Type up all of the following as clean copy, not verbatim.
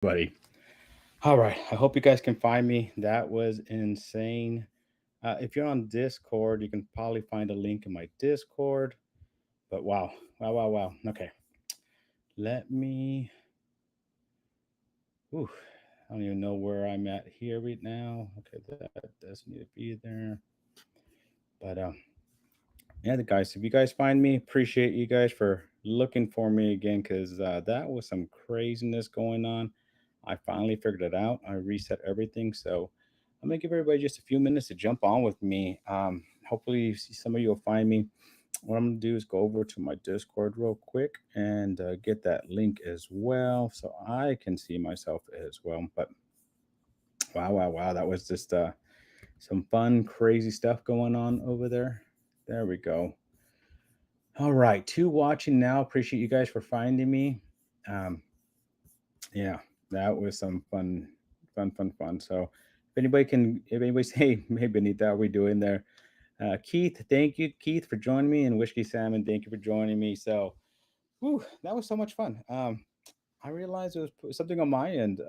Buddy. All right. I hope you guys can find me. That was insane. If you're on Discord, you can probably find a link in my Discord. But wow. Wow, wow, wow. Okay. Let me. Ooh, I don't even know where I'm at here right now. Okay, that doesn't need to be there. But yeah, the guys, if you guys find me, appreciate you guys for looking for me again because that was some craziness going on. I finally figured it out. I reset everything, so I'm gonna give everybody just a few minutes to jump on with me. Hopefully, some of you will find me. What I'm gonna do is go over to my Discord real quick and get that link as well, so I can see myself as well. But wow, wow, wow, that was just some fun, crazy stuff going on over there. There we go. All right, two watching now. Appreciate you guys for finding me. Um, yeah, that was some fun, fun, fun, fun. So, if anybody say, hey, Benita, how are we doing there? Keith, thank you, Keith, for joining me, and Whiskey Salmon, thank you for joining me. So, whew, that was so much fun. I realized it was something on my end.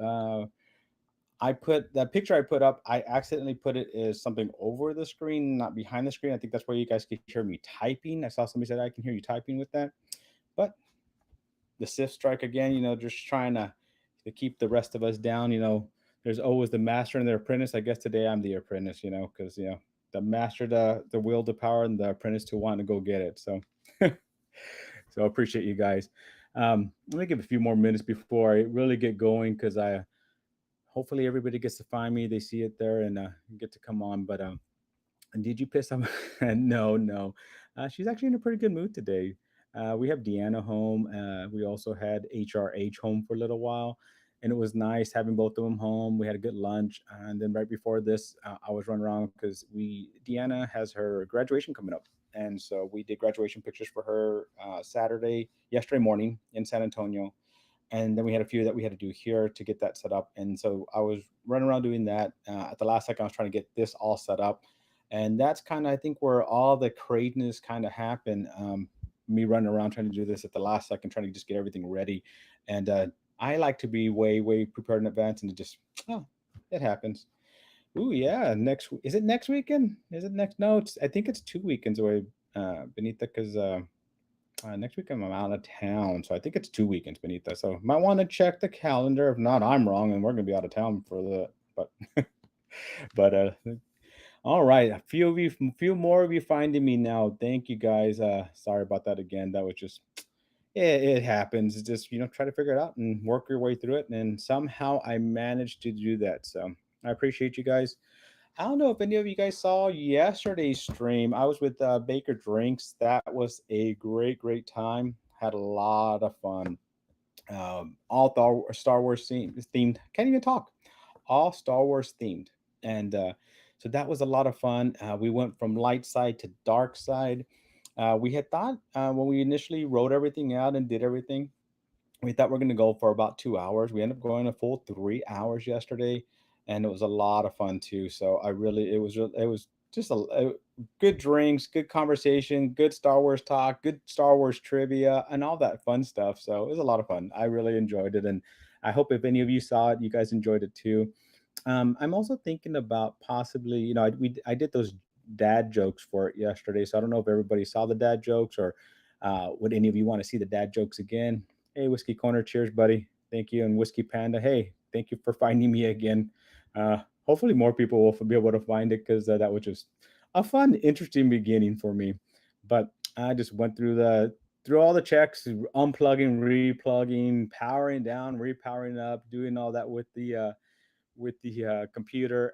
I put that picture I put up. I accidentally put it as something over the screen, not behind the screen. I think that's where you guys could hear me typing. I saw somebody said I can hear you typing with that. But the Sith strike again, just trying to keep the rest of us down. There's always the master and the apprentice. I guess today I'm the apprentice, because the master the will to power and the apprentice to want to go get it. So so I appreciate you guys. Let me give a few more minutes before I really get going because I hopefully everybody gets to find me. They see it there and get to come on. But did you piss off? No, no. She's actually in a pretty good mood today. We have Deanna home. We also had HRH home for a little while, and it was nice having both of them home. We had a good lunch, and then right before this, I was running around because we Deanna has her graduation coming up, and so we did graduation pictures for her yesterday morning in San Antonio, and then we had a few that we had to do here to get that set up. And so I was running around doing that. At the last second, I was trying to get this all set up, and that's kind of I think where all the craziness kind of happened. Me running around trying to do this at the last second, trying to just get everything ready, and I like to be way prepared in advance, and it just oh, it happens. Ooh yeah, is it next weekend? Is it next? No, I think it's 2 weekends away, Benita, because next week I'm out of town, so I think it's 2 weekends beneath that. So might want to check the calendar. If not, I'm wrong, and we're gonna be out of town for the. But, but all right. A few more of you finding me now. Thank you guys. Sorry about that again. That was just it happens. It's just try to figure it out and work your way through it, and somehow I managed to do that. So I appreciate you guys. I don't know if any of you guys saw yesterday's stream. I was with Baker Drinks. That was a great time. Had a lot of fun. All Star Wars themed. Can't even talk. All Star Wars themed, and so that was a lot of fun. We went from light side to dark side. We had thought when we initially wrote everything out and did everything, we thought we are going to go for about 2 hours. We ended up going a full 3 hours yesterday, and it was a lot of fun too. So it was just good drinks, good conversation, good Star Wars talk, good Star Wars trivia, and all that fun stuff. So it was a lot of fun. I really enjoyed it, and I hope if any of you saw it, you guys enjoyed it too. I'm also thinking about possibly, I did those dad jokes for it yesterday, so I don't know if everybody saw the dad jokes or would any of you want to see the dad jokes again? Hey, Whiskey Corner, cheers, buddy. Thank you, and Whiskey Panda. Hey, thank you for finding me again. Uh, Hopefully, more people will be able to find it because that was just a fun, interesting beginning for me. But I just went through all the checks, unplugging, replugging, powering down, repowering up, doing all that with the computer,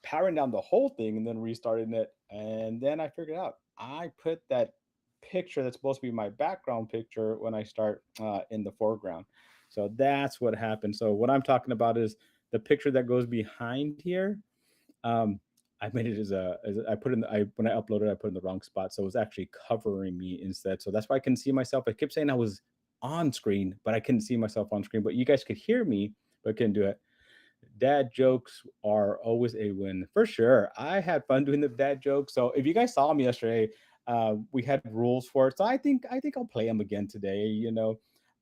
powering down the whole thing and then restarting it. And then I figured out I put that picture that's supposed to be my background picture when I start in the foreground. So that's what happened. So what I'm talking about is the picture that goes behind here. Um, I made it I put in I when I uploaded I put in the wrong spot, so it was actually covering me instead. So that's why I couldn't see myself. I kept saying I was on screen, but I couldn't see myself on screen. But you guys could hear me, but couldn't do it. Dad jokes are always a win for sure. I had fun doing the dad jokes. So if you guys saw me yesterday, we had rules for it. So I think I'll play them again today.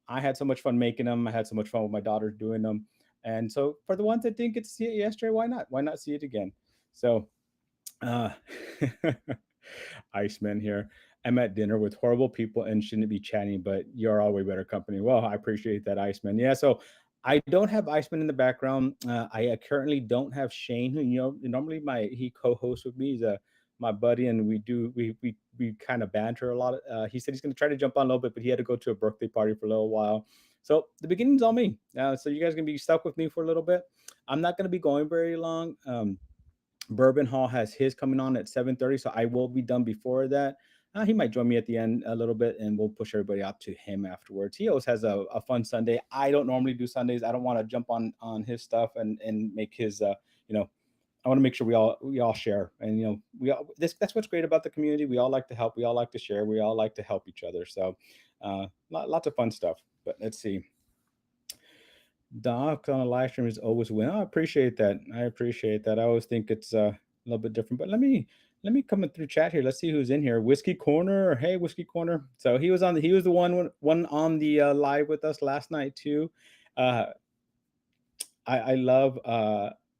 I had so much fun making them. I had so much fun with my daughter doing them. And so for the ones that didn't get to see it yesterday, why not? Why not see it again? So uh, Iceman here. I'm at dinner with horrible people and shouldn't be chatting, but you're all way better company. Well, I appreciate that, Iceman. Yeah, so I don't have Iceman in the background. I currently don't have Shane, who normally my he co-hosts with me. He's my buddy, and we kind of banter a lot. He said he's going to try to jump on a little bit, but he had to go to a birthday party for a little while. So the beginning's on me. So you guys gonna be stuck with me for a little bit. I'm not going to be going very long. Bourbon Hall has his coming on at 7:30, so I will be done before that. He might join me at the end a little bit, and we'll push everybody out to him afterwards. He always has a fun Sunday. I don't normally do Sundays. I don't want to jump on his stuff and make his you know. I want to make sure we all share, and we all that's what's great about the community. We all like to help. We all like to share. We all like to help each other. So, lots of fun stuff. But let's see. Doc on a live stream is always win. I appreciate that. I appreciate that. I always think it's a little bit different. But let me come in through chat here. Let's see who's in here. Whiskey Corner. Hey, Whiskey Corner. So he was the one on the live with us last night too. Uh, I love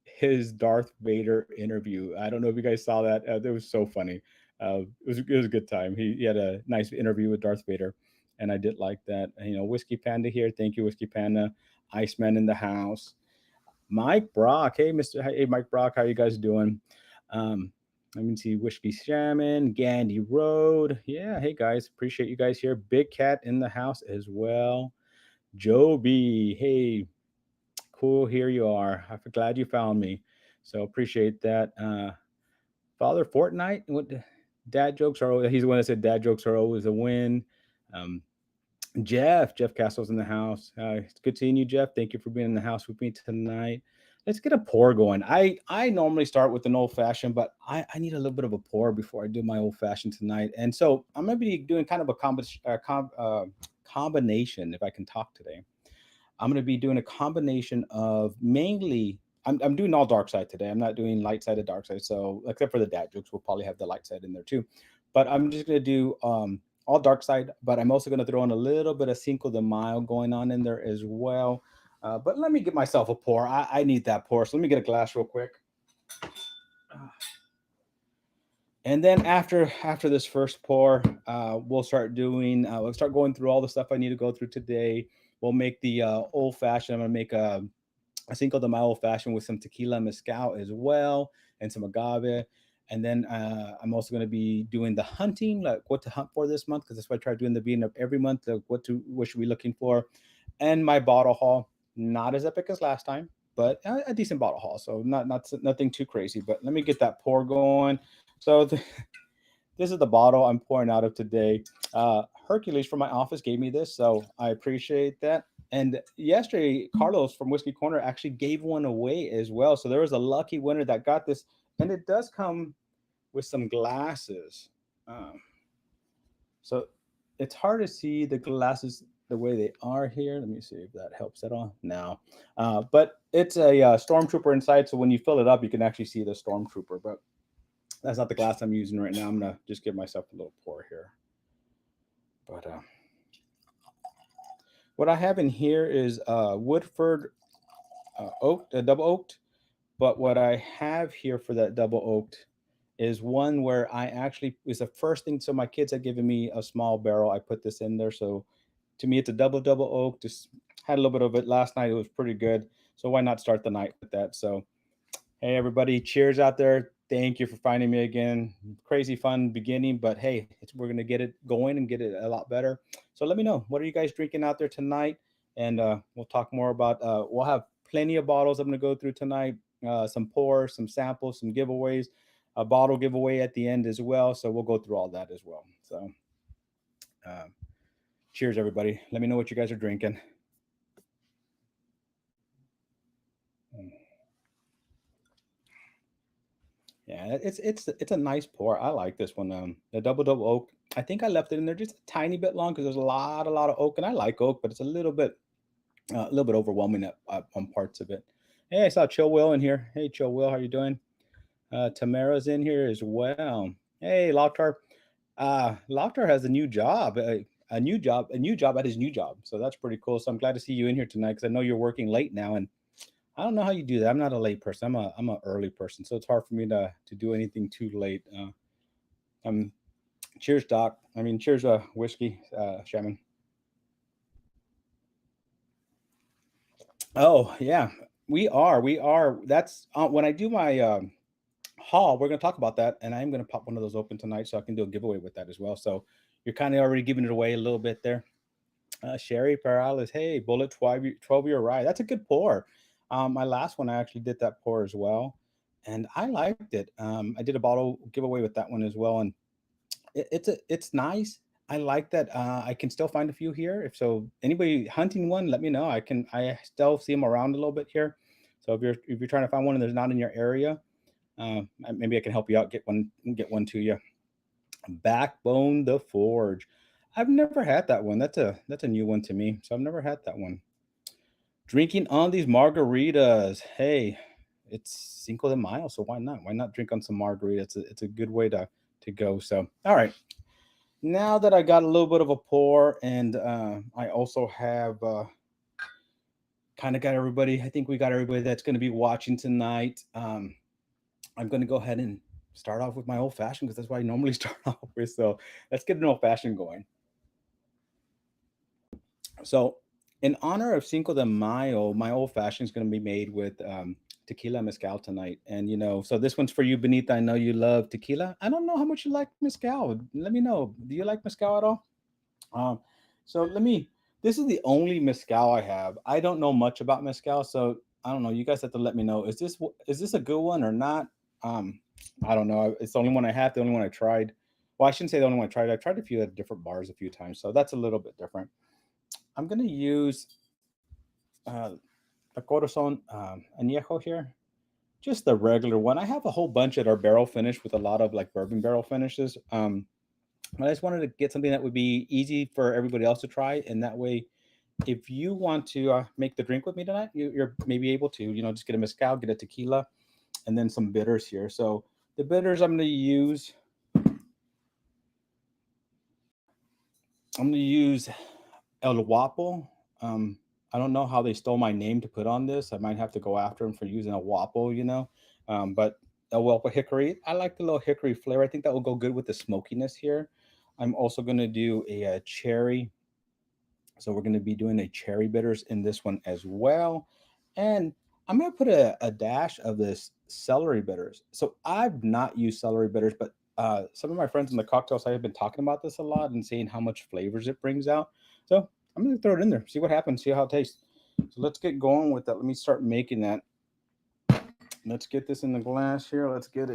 his Darth Vader interview. I don't know if you guys saw that. It was so funny. It was a good time. He had a nice interview with Darth Vader, and I did like that. Whiskey Panda here. Thank you, Whiskey Panda. Iceman in the house. Mike Brock. Hey, Mike Brock. How you guys doing? Let me see. Whiskey Shaman. Gandy Road. Yeah. Hey guys. Appreciate you guys here. Big Cat in the house as well. Joby. Hey, cool. Here you are. I'm glad you found me. So appreciate that. Father Fortnite. What? Dad jokes are. He's the one that said dad jokes are always a win. Um, Jeff Castle's in the house. It's good seeing you, Jeff. Thank you for being in the house with me tonight. Let's get a pour going. I normally start with an old fashioned, but I need a little bit of a pour before I do my old fashioned tonight. And so I'm going to be doing kind of a combination, if I can talk today. I'm going to be doing a combination of mainly. I'm doing all dark side today. I'm not doing light side or dark side. So except for the dad jokes, we'll probably have the light side in there too. But I'm just going to do all dark side. But I'm also going to throw in a little bit of Cinco de Mayo going on in there as well. But let me get myself a pour. I need that pour. So let me get a glass real quick. And then after this first pour, we'll start going through all the stuff I need to go through today. We'll make the old fashioned. I'm gonna make a Cinco de Mayo old fashioned with some tequila mezcal as well and some agave. And then I'm also going to be doing the hunting, like what to hunt for this month, because that's what I try doing the beginning of every month. Like what should we be looking for, and my bottle haul, not as epic as last time, but a decent bottle haul. So nothing too crazy. But let me get that pour going. So this is the bottle I'm pouring out of today. Hercules from my office gave me this, so I appreciate that. And yesterday, Carlos from Whiskey Corner actually gave one away as well. So there was a lucky winner that got this, and it does come with some glasses. So it's hard to see the glasses the way they are here. Let me see if that helps at all. No, but it's a stormtrooper inside. So when you fill it up, you can actually see the stormtrooper. But that's not the glass I'm using right now. I'm gonna just give myself a little pour here. But what I have in here is Woodford oak, double oaked. But what I have here for that double oaked is one where I actually was the first thing. So my kids had given me a small barrel. I put this in there. So to me, it's a double oak. Just had a little bit of it last night. It was pretty good. So why not start the night with that? So hey, everybody, cheers out there. Thank you for finding me again. Crazy fun beginning, but hey, we're going to get it going and get it a lot better. So let me know, what are you guys drinking out there tonight? And we'll talk more about, we'll have plenty of bottles I'm going to go through tonight, some pours, some samples, some giveaways, a bottle giveaway at the end as well. So we'll go through all that as well. So cheers, everybody. Let me know what you guys are drinking. Yeah, it's a nice pour. I like this one. The double oak. I think I left it in there just a tiny bit long because there's a lot of oak, and I like oak, but it's a little bit overwhelming on parts of it. Hey, I saw Chill Will in here. Hey, Chill Will, how you doing? Tamara's in here as well. Hey, Lautar. Lautar has a new job. a new job at his new job. So that's pretty cool. So I'm glad to see you in here tonight because I know you're working late now, and I don't know how you do that. I'm not a late person. I'm a early person, so it's hard for me to do anything too late. Cheers, Doc. I mean, cheers, whiskey, Shaman. Oh yeah, we are. That's when I do my haul. We're gonna talk about that, and I'm gonna pop one of those open tonight, so I can do a giveaway with that as well. So you're kind of already giving it away a little bit there. Sherry Perales, hey, Bullet 12-year rye. That's a good pour. My last one, I actually did that pour as well, and I liked it. I did a bottle giveaway with that one as well, and it's nice. I like that. I can still find a few here. If so, anybody hunting one, let me know. I still see them around a little bit here. So if you're trying to find one and there's not in your area, maybe I can help you out. Get one to you. Backbone the Forge. I've never had that one. That's a new one to me. So I've never had that one. Drinking on these margaritas. Hey, it's Cinco de Mayo, so why not? Why not drink on some margarita? It's a good way to go. So all right. Now that I got a little bit of a pour, and I also have kind of got everybody. I think we got everybody that's going to be watching tonight. I'm going to go ahead and start off with my old fashioned because that's what I normally start off with. So let's get an old fashioned going. So, in honor of Cinco de Mayo, my old fashioned is going to be made with tequila mezcal tonight. And so this one's for you, Benita. I know you love tequila. I don't know how much you like mezcal. Let me know. Do you like mezcal at all? Um, so let me. This is the only mezcal I have. I don't know much about mezcal, so I don't know. You guys have to let me know. Is this a good one or not? Um, I don't know. It's the only one I have. The only one I tried. Well, I shouldn't say the only one I tried. I've tried a few at different bars a few times, so that's a little bit different. I'm gonna use uh, a Corazon Añejo here, just the regular one. I have a whole bunch that are barrel finished with a lot of like bourbon barrel finishes. But I just wanted to get something that would be easy for everybody else to try, and that way, if you want to make the drink with me tonight, you're maybe able to, just get a mezcal, get a tequila, and then some bitters here. So the bitters I'm gonna use El Guapo. I don't know how they stole my name to put on this. I might have to go after them for using a Guapo. But El Guapo Hickory. I like the little hickory flavor. I think that will go good with the smokiness here. I'm also going to do a cherry. So we're going to be doing a cherry bitters in this one as well. And I'm going to put a dash of this celery bitters. So I've not used celery bitters, but some of my friends in the cocktail side have been talking about this a lot and seeing how much flavors it brings out. So I'm going to throw it in there, see what happens, see how it tastes. So let's get going with that. Let me start making that. Let's get this in the glass here. Let's get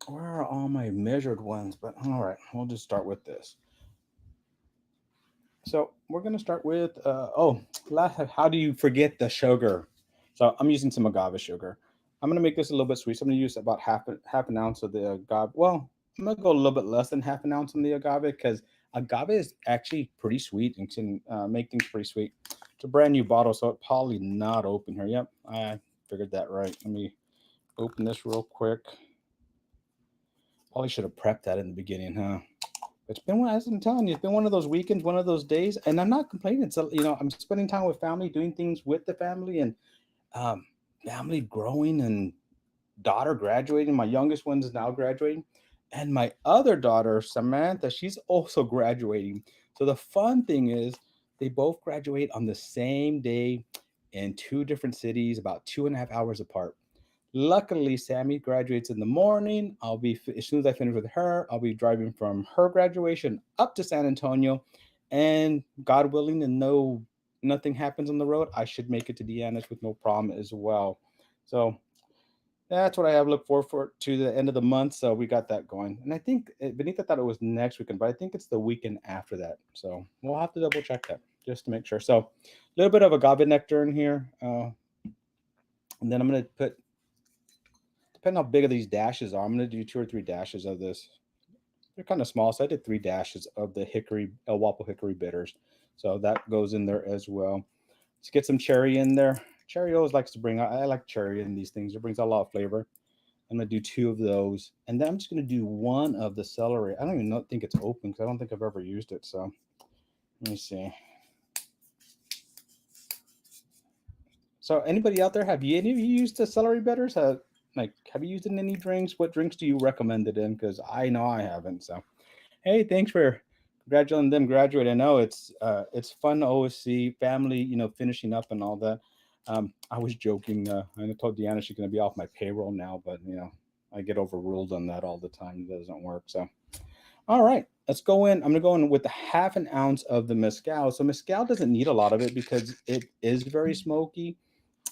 where are all my measured ones? But all right, we'll just start with this. So we're going to start with, how do you forget the sugar? So I'm using some agave sugar. I'm going to make this a little bit sweet. So I'm going to use about half an ounce of the agave. Well, I'm going to go a little bit less than half an ounce on the agave because agave is actually pretty sweet and can make things pretty sweet. It's a brand new bottle, so it's probably not open here. Yep, I figured that right. Let me open this real quick. Probably should have prepped that in the beginning, huh? It's been one, as I'm telling you, it's been one of those weekends, one of those days, and I'm not complaining. So, I'm spending time with family, doing things with the family, and um, family growing, and daughter graduating. My youngest one is now graduating, and my other daughter, Samantha, she's also graduating. So the fun thing is, they both graduate on the same day in two different cities, about 2.5 hours apart. Luckily, Sammy graduates in the morning. As soon as I finish with her, I'll be driving from her graduation up to San Antonio, and God willing, and nothing happens on the road, I should make it to Deanna's with no problem as well. So that's what I have looked forward for to the end of the month. So we got that going, and I think Benita thought it was next weekend, but I think it's the weekend after that. So we'll have to double check that just to make sure. So a little bit of agave nectar in here, and then I'm gonna put. Depending how big of these dashes are, I'm going to do 2 or 3 dashes of this. They're kind of small, so I did 3 dashes of the El Wapo hickory bitters. So that goes in there as well. Let's get some cherry in there. Cherry always likes to bring. I like cherry in these things. It brings out a lot of flavor. I'm gonna do 2 of those, and then I'm just gonna do 1 of the celery. I don't even think it's open because I don't think I've ever used it. So let me see. So anybody out there, have any of you used the celery bitters? Have you used it in any drinks? What drinks do you recommend it in? Because I know I haven't. So hey, thanks for congratulating them graduate. I know it's fun to always see family, finishing up and all that. I was joking. I told Deanna she's going to be off my payroll now, but I get overruled on that all the time. It doesn't work. So all right, let's go in. I'm gonna go in with a half an ounce of the mezcal. So mezcal doesn't need a lot of it because it is very smoky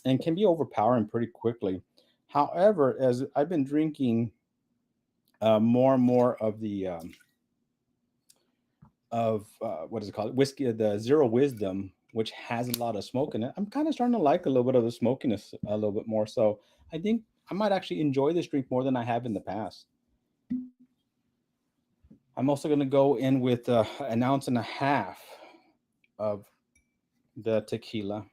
and can be overpowering pretty quickly. However, as I've been drinking more and more of the what is it called, whiskey, the Zero Wisdom, which has a lot of smoke in it, I'm kind of starting to like a little bit of the smokiness a little bit more. So I think I might actually enjoy this drink more than I have in the past. I'm also going to go in with an ounce and a half of the tequila,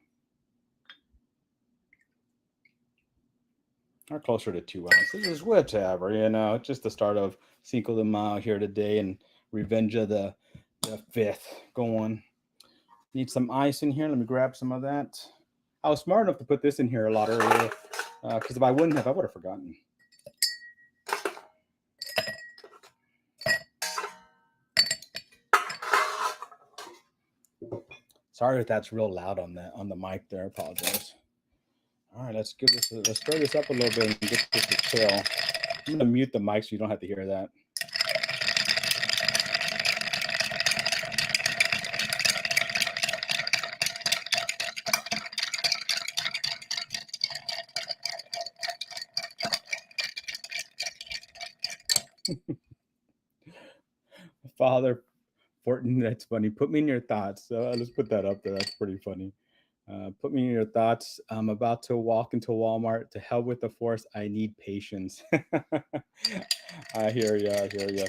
or closer to 2 ounces, is whatever, it's just the start of Cinco de Mayo here today, and Revenge of the 5th going. Need some ice in here. Let me grab some of that. I was smart enough to put this in here a lot earlier, because if I wouldn't have, I would have forgotten. Sorry if that's real loud on the mic there. I apologize. All right, let's stir this up a little bit and get this to chill. I'm gonna mute the mic so you don't have to hear that. Father Fortin, that's funny. Put me in your thoughts. So let's put that up there. That's pretty funny. Put me in your thoughts. I'm about to walk into Walmart. To hell with the force. I need patience. I hear you. I hear you.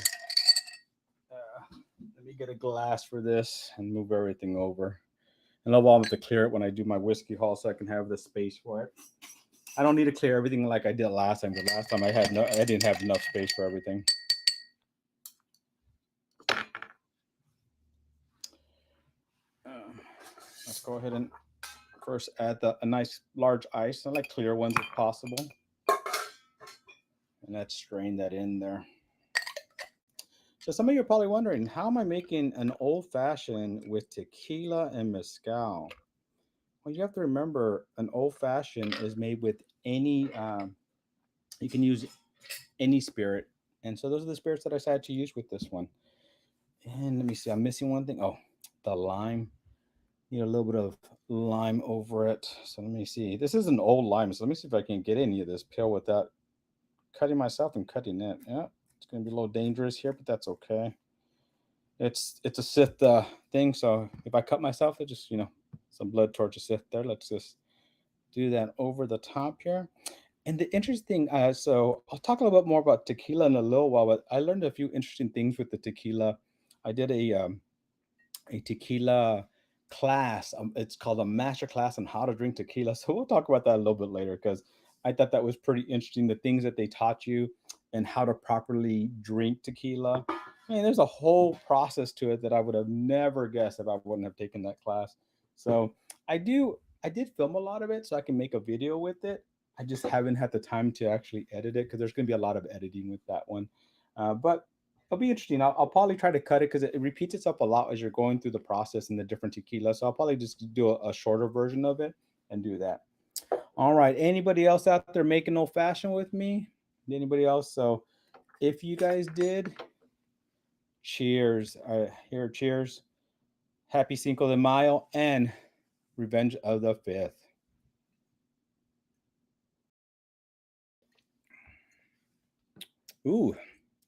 Let me get a glass for this and move everything over. And I'll have to clear it when I do my whiskey haul so I can have the space for it. I don't need to clear everything like I did last time. The last time I didn't have enough space for everything. Let's go ahead and first add a nice large ice. I like clear ones if possible. And let's strain that in there. So some of you are probably wondering, how am I making an old fashioned with tequila and mezcal? Well, you have to remember, an old fashioned is made with any, you can use any spirit. And so those are the spirits that I decided to use with this one. And let me see, I'm missing one thing. Oh, the lime. Need a little bit of lime over it. So let me see. This is an old lime. So let me see if I can get any of this pill without cutting myself and cutting it. Yeah, it's going to be a little dangerous here, but that's okay. It's a Sith thing. So if I cut myself, it just, some blood towards the Sith there. Let's just do that over the top here. And the interesting, so I'll talk a little bit more about tequila in a little while, but I learned a few interesting things with the tequila. I did a tequila class. It's called a master class on how to drink tequila. So we'll talk about that a little bit later, because I thought that was pretty interesting, the things that they taught you and how to properly drink tequila. I mean, there's a whole process to it that I would have never guessed if I wouldn't have taken that class. So I did film a lot of it so I can make a video with it. I just haven't had the time to actually edit it because there's going to be a lot of editing with that one. But it'll be interesting. I'll probably try to cut it because it repeats itself a lot as you're going through the process in the different tequila. So I'll probably just do a shorter version of it and do that. All right. Anybody else out there making old fashioned with me? Anybody else? So if you guys did, cheers. Here, cheers. Happy Cinco de Mayo and Revenge of the 5th. Ooh,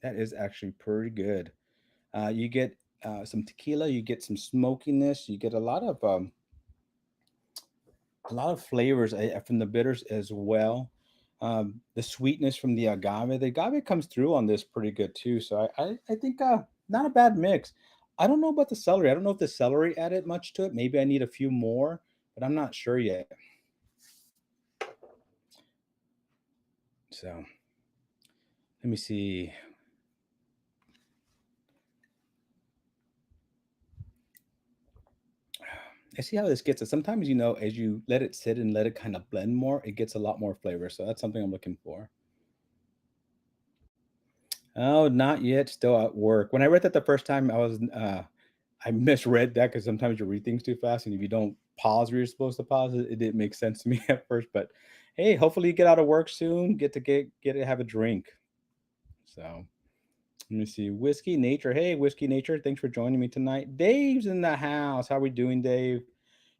that is actually pretty good. You get some tequila, you get some smokiness, you get a lot of flavors from the bitters as well. The sweetness from the agave. The agave comes through on this pretty good too. So I think not a bad mix. I don't know about the celery. I don't know if the celery added much to it. Maybe I need a few more, but I'm not sure yet. So Let me see. I see how this gets it. Sometimes, as you let it sit and let it kind of blend more, it gets a lot more flavor. So that's something I'm looking for. Oh, not yet. Still at work. When I read that the first time, I misread that because sometimes you read things too fast, and if you don't pause where you're supposed to pause, it didn't make sense to me at first. But hey, hopefully you get out of work soon. Get to have a drink. So let me see. Whiskey Nature. Hey, Whiskey Nature. Thanks for joining me tonight. Dave's in the house. How we doing, Dave?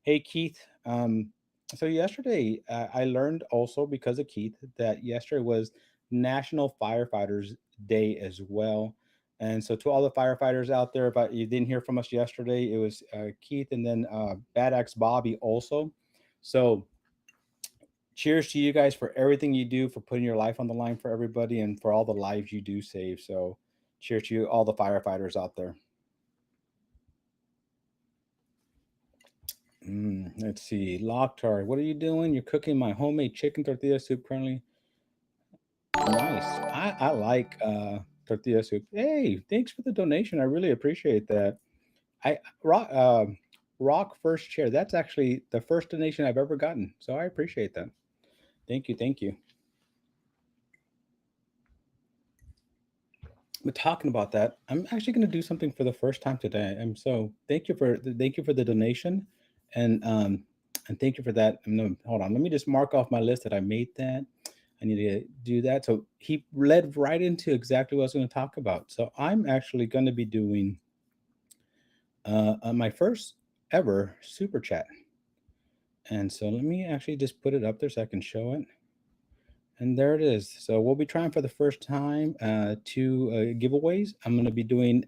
Hey, Keith. So yesterday, I learned also because of Keith that yesterday was National Firefighters Day as well. And so to all the firefighters out there, if you didn't hear from us yesterday, it was Keith and then Bad Axe Bobby also. So cheers to you guys for everything you do, for putting your life on the line for everybody, and for all the lives you do save. So cheers to you, all the firefighters out there. Let's see. Locktar, what are you doing? You're cooking my homemade chicken tortilla soup currently. Nice. I like tortilla soup. Hey, thanks for the donation. I really appreciate that. I rock first chair. That's actually the first donation I've ever gotten. So I appreciate that. Thank you. Thank you. But talking about that, I'm actually going to do something for the first time today. And so thank you for the donation, and thank you for that. Hold on, let me just mark off my list that I made that. I need to do that. So he led right into exactly what I was going to talk about. So I'm actually going to be doing my first ever super chat, and so let me actually just put it up there so I can show it. And there it is. So we'll be trying for the first time two giveaways. I'm going to be doing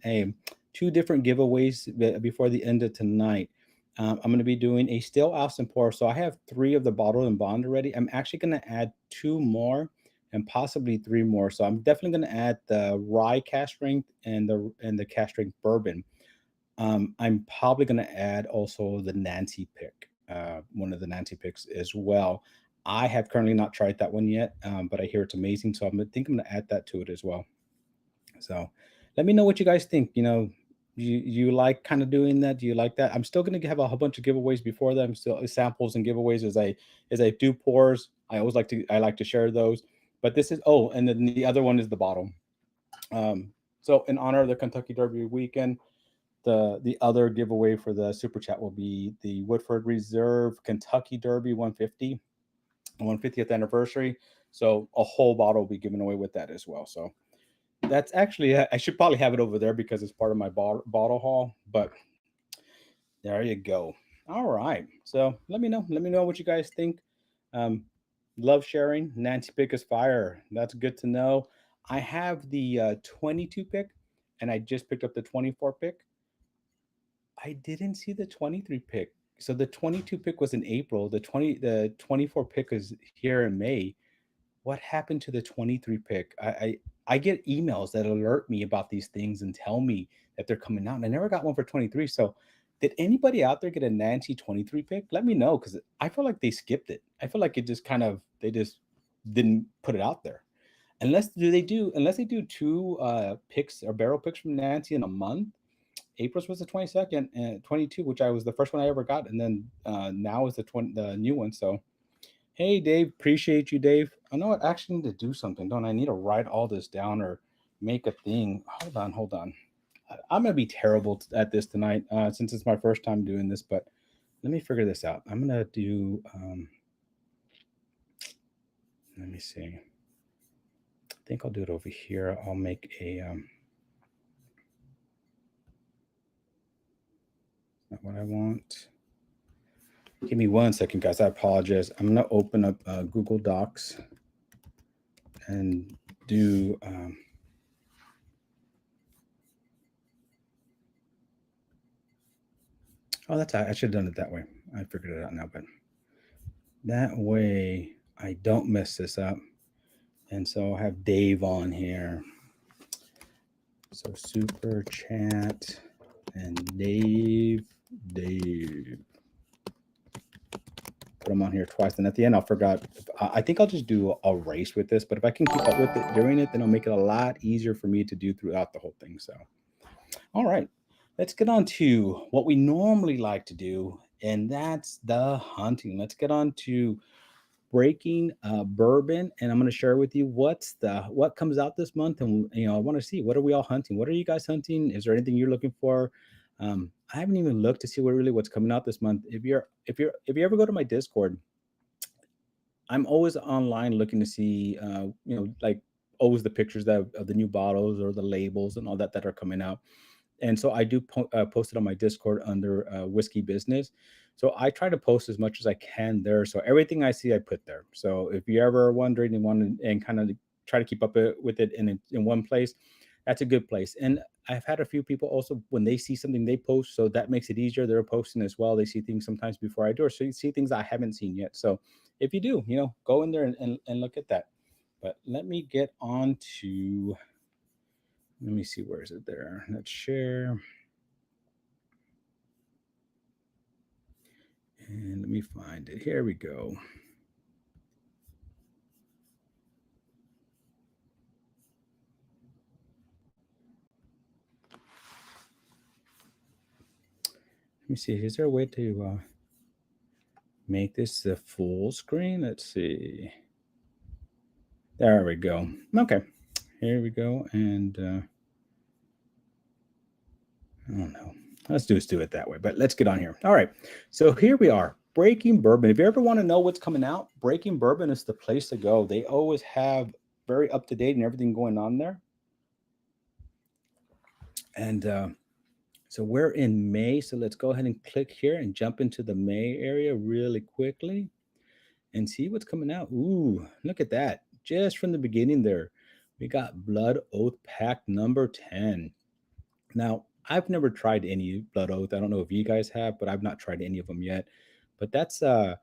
two different giveaways before the end of tonight. I'm going to be doing a still Austin pour. So I have 3 of the bottled and bond already. I'm actually going to add 2 more and possibly 3 more. So I'm definitely going to add the rye cask strength and the cask strength bourbon. I'm probably going to add also the Nancy pick, one of the Nancy picks as well. I have currently not tried that one yet, but I hear it's amazing. So I think I'm going to add that to it as well. So let me know what you guys think. You like kind of doing that? Do you like that? I'm still going to have a whole bunch of giveaways before that. I'm still samples and giveaways as I do pours. I like to share those. But this is and then the other one is the bottle. So in honor of the Kentucky Derby weekend, the other giveaway for the super chat will be the Woodford Reserve Kentucky Derby 150th anniversary. So a whole bottle will be given away with that as well. So that's actually, I should probably have it over there because it's part of my bottle haul, but there you go. All right. So let me know what you guys think. Love sharing. Nancy pick is fire. That's good to know. I have the 22 pick and I just picked up the 24 pick. I didn't see the 23 pick. So the 22 pick was in April. The 24 pick is here in May. What happened to the 23 pick? I get emails that alert me about these things and tell me that they're coming out. And I never got one for 23. So did anybody out there get a Nancy 23 pick? Let me know because I feel like they skipped it. I feel like it just they just didn't put it out there. Unless they do 2 picks or barrel picks from Nancy in a month. April's was the 22nd and 22, which I was the first one I ever got, and then now is the new one. So, hey, Dave, appreciate you, Dave. I know I actually need to do something, don't I? Need to write all this down or make a thing. Hold on. I'm gonna be terrible at this tonight since it's my first time doing this, but let me figure this out. I'm gonna do. Let me see. I think I'll do it over here. I'll make a. Not what I want. Give me 1 second, guys. I apologize. I'm going to open up Google Docs and do. I should have done it that way. I figured it out now, but that way I don't mess this up. And so I have Dave on here. So super chat and Dave. put them on here twice. And at the end, I forgot. I think I'll just do a race with this. But if I can keep up with it during it, then it'll make it a lot easier for me to do throughout the whole thing. So, all right, let's get on to what we normally like to do, and that's the hunting. Let's get on to breaking bourbon, and I'm going to share with you what comes out this month. And I want to see, what are we all hunting? What are you guys hunting? Is there anything you're looking for? I haven't even looked to see what's coming out this month. If you ever go to my Discord, I'm always online looking to see, like always the pictures of the new bottles or the labels and all that are coming out. And so I do post it on my Discord under Whiskey Business. So I try to post as much as I can there. So everything I see, I put there. So if you're ever wondering and want to and kind of try to keep up with it in one place, that's a good place. And I've had a few people also, when they see something, they post, so that makes it easier. They're posting as well. They see things sometimes before I do, or so you see things I haven't seen yet. So if you do, go in there and look at that. But let me get on to, let me see, where is it there? Let's share. And let me find it. Here we go. Let me see. Is there a way to make this the full screen? Let's see. There we go. Okay. Here we go. And I don't know. Let's do it that way. But let's get on here. All right. So here we are. Breaking Bourbon. If you ever want to know what's coming out, Breaking Bourbon is the place to go. They always have very up to date and everything going on there. And so we're in May. So let's go ahead and click here and jump into the May area really quickly and see what's coming out. Ooh, look at that. Just from the beginning there, we got Blood Oath Pack number 10. Now, I've never tried any Blood Oath. I don't know if you guys have, but I've not tried any of them yet. But that's I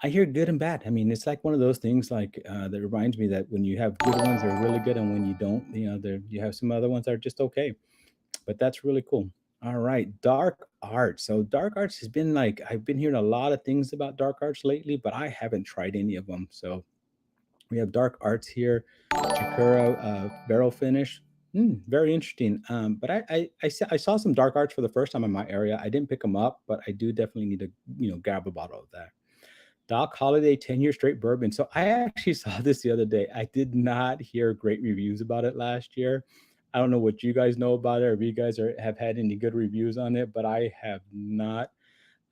hear good and bad. I mean, it's like one of those things like that reminds me that when you have good ones, they're really good, and when you don't, you have some other ones that are just okay. But that's really cool. All right, Dark Arts. So Dark Arts has been like, I've been hearing a lot of things about Dark Arts lately, but I haven't tried any of them. So we have Dark Arts here, Chikura barrel finish. Very interesting. But I saw some Dark Arts for the first time in my area. I didn't pick them up, but I do definitely need to grab a bottle of that. Doc Holiday 10-year straight bourbon. So I actually saw this the other day. I did not hear great reviews about it last year. I don't know what you guys know about it, or if you guys have had any good reviews on it, but I have not.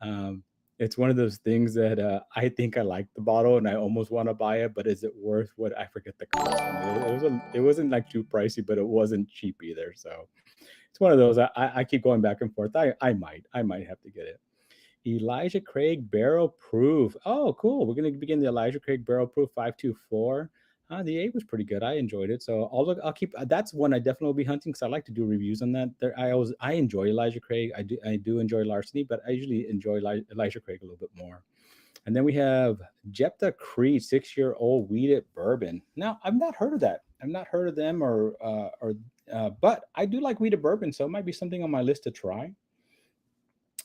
Um, it's one of those things that I think I like the bottle and I almost want to buy it, but is it worth what? I forget the cost. It wasn't like too pricey, but it wasn't cheap either. So it's one of those. I keep going back and forth. I might have to get it. Elijah Craig Barrel Proof. Oh, cool. We're going to begin the Elijah Craig Barrel Proof 524. The 8 was pretty good. I enjoyed it. So I'll keep, that's one I definitely will be hunting because I like to do reviews on that. I enjoy Elijah Craig. I do enjoy Larceny, but I usually enjoy Elijah Craig a little bit more. And then we have Jepta Creed 6-year-old wheated bourbon. Now, I've not heard of that. I've not heard of them but I do like wheated bourbon, so it might be something on my list to try.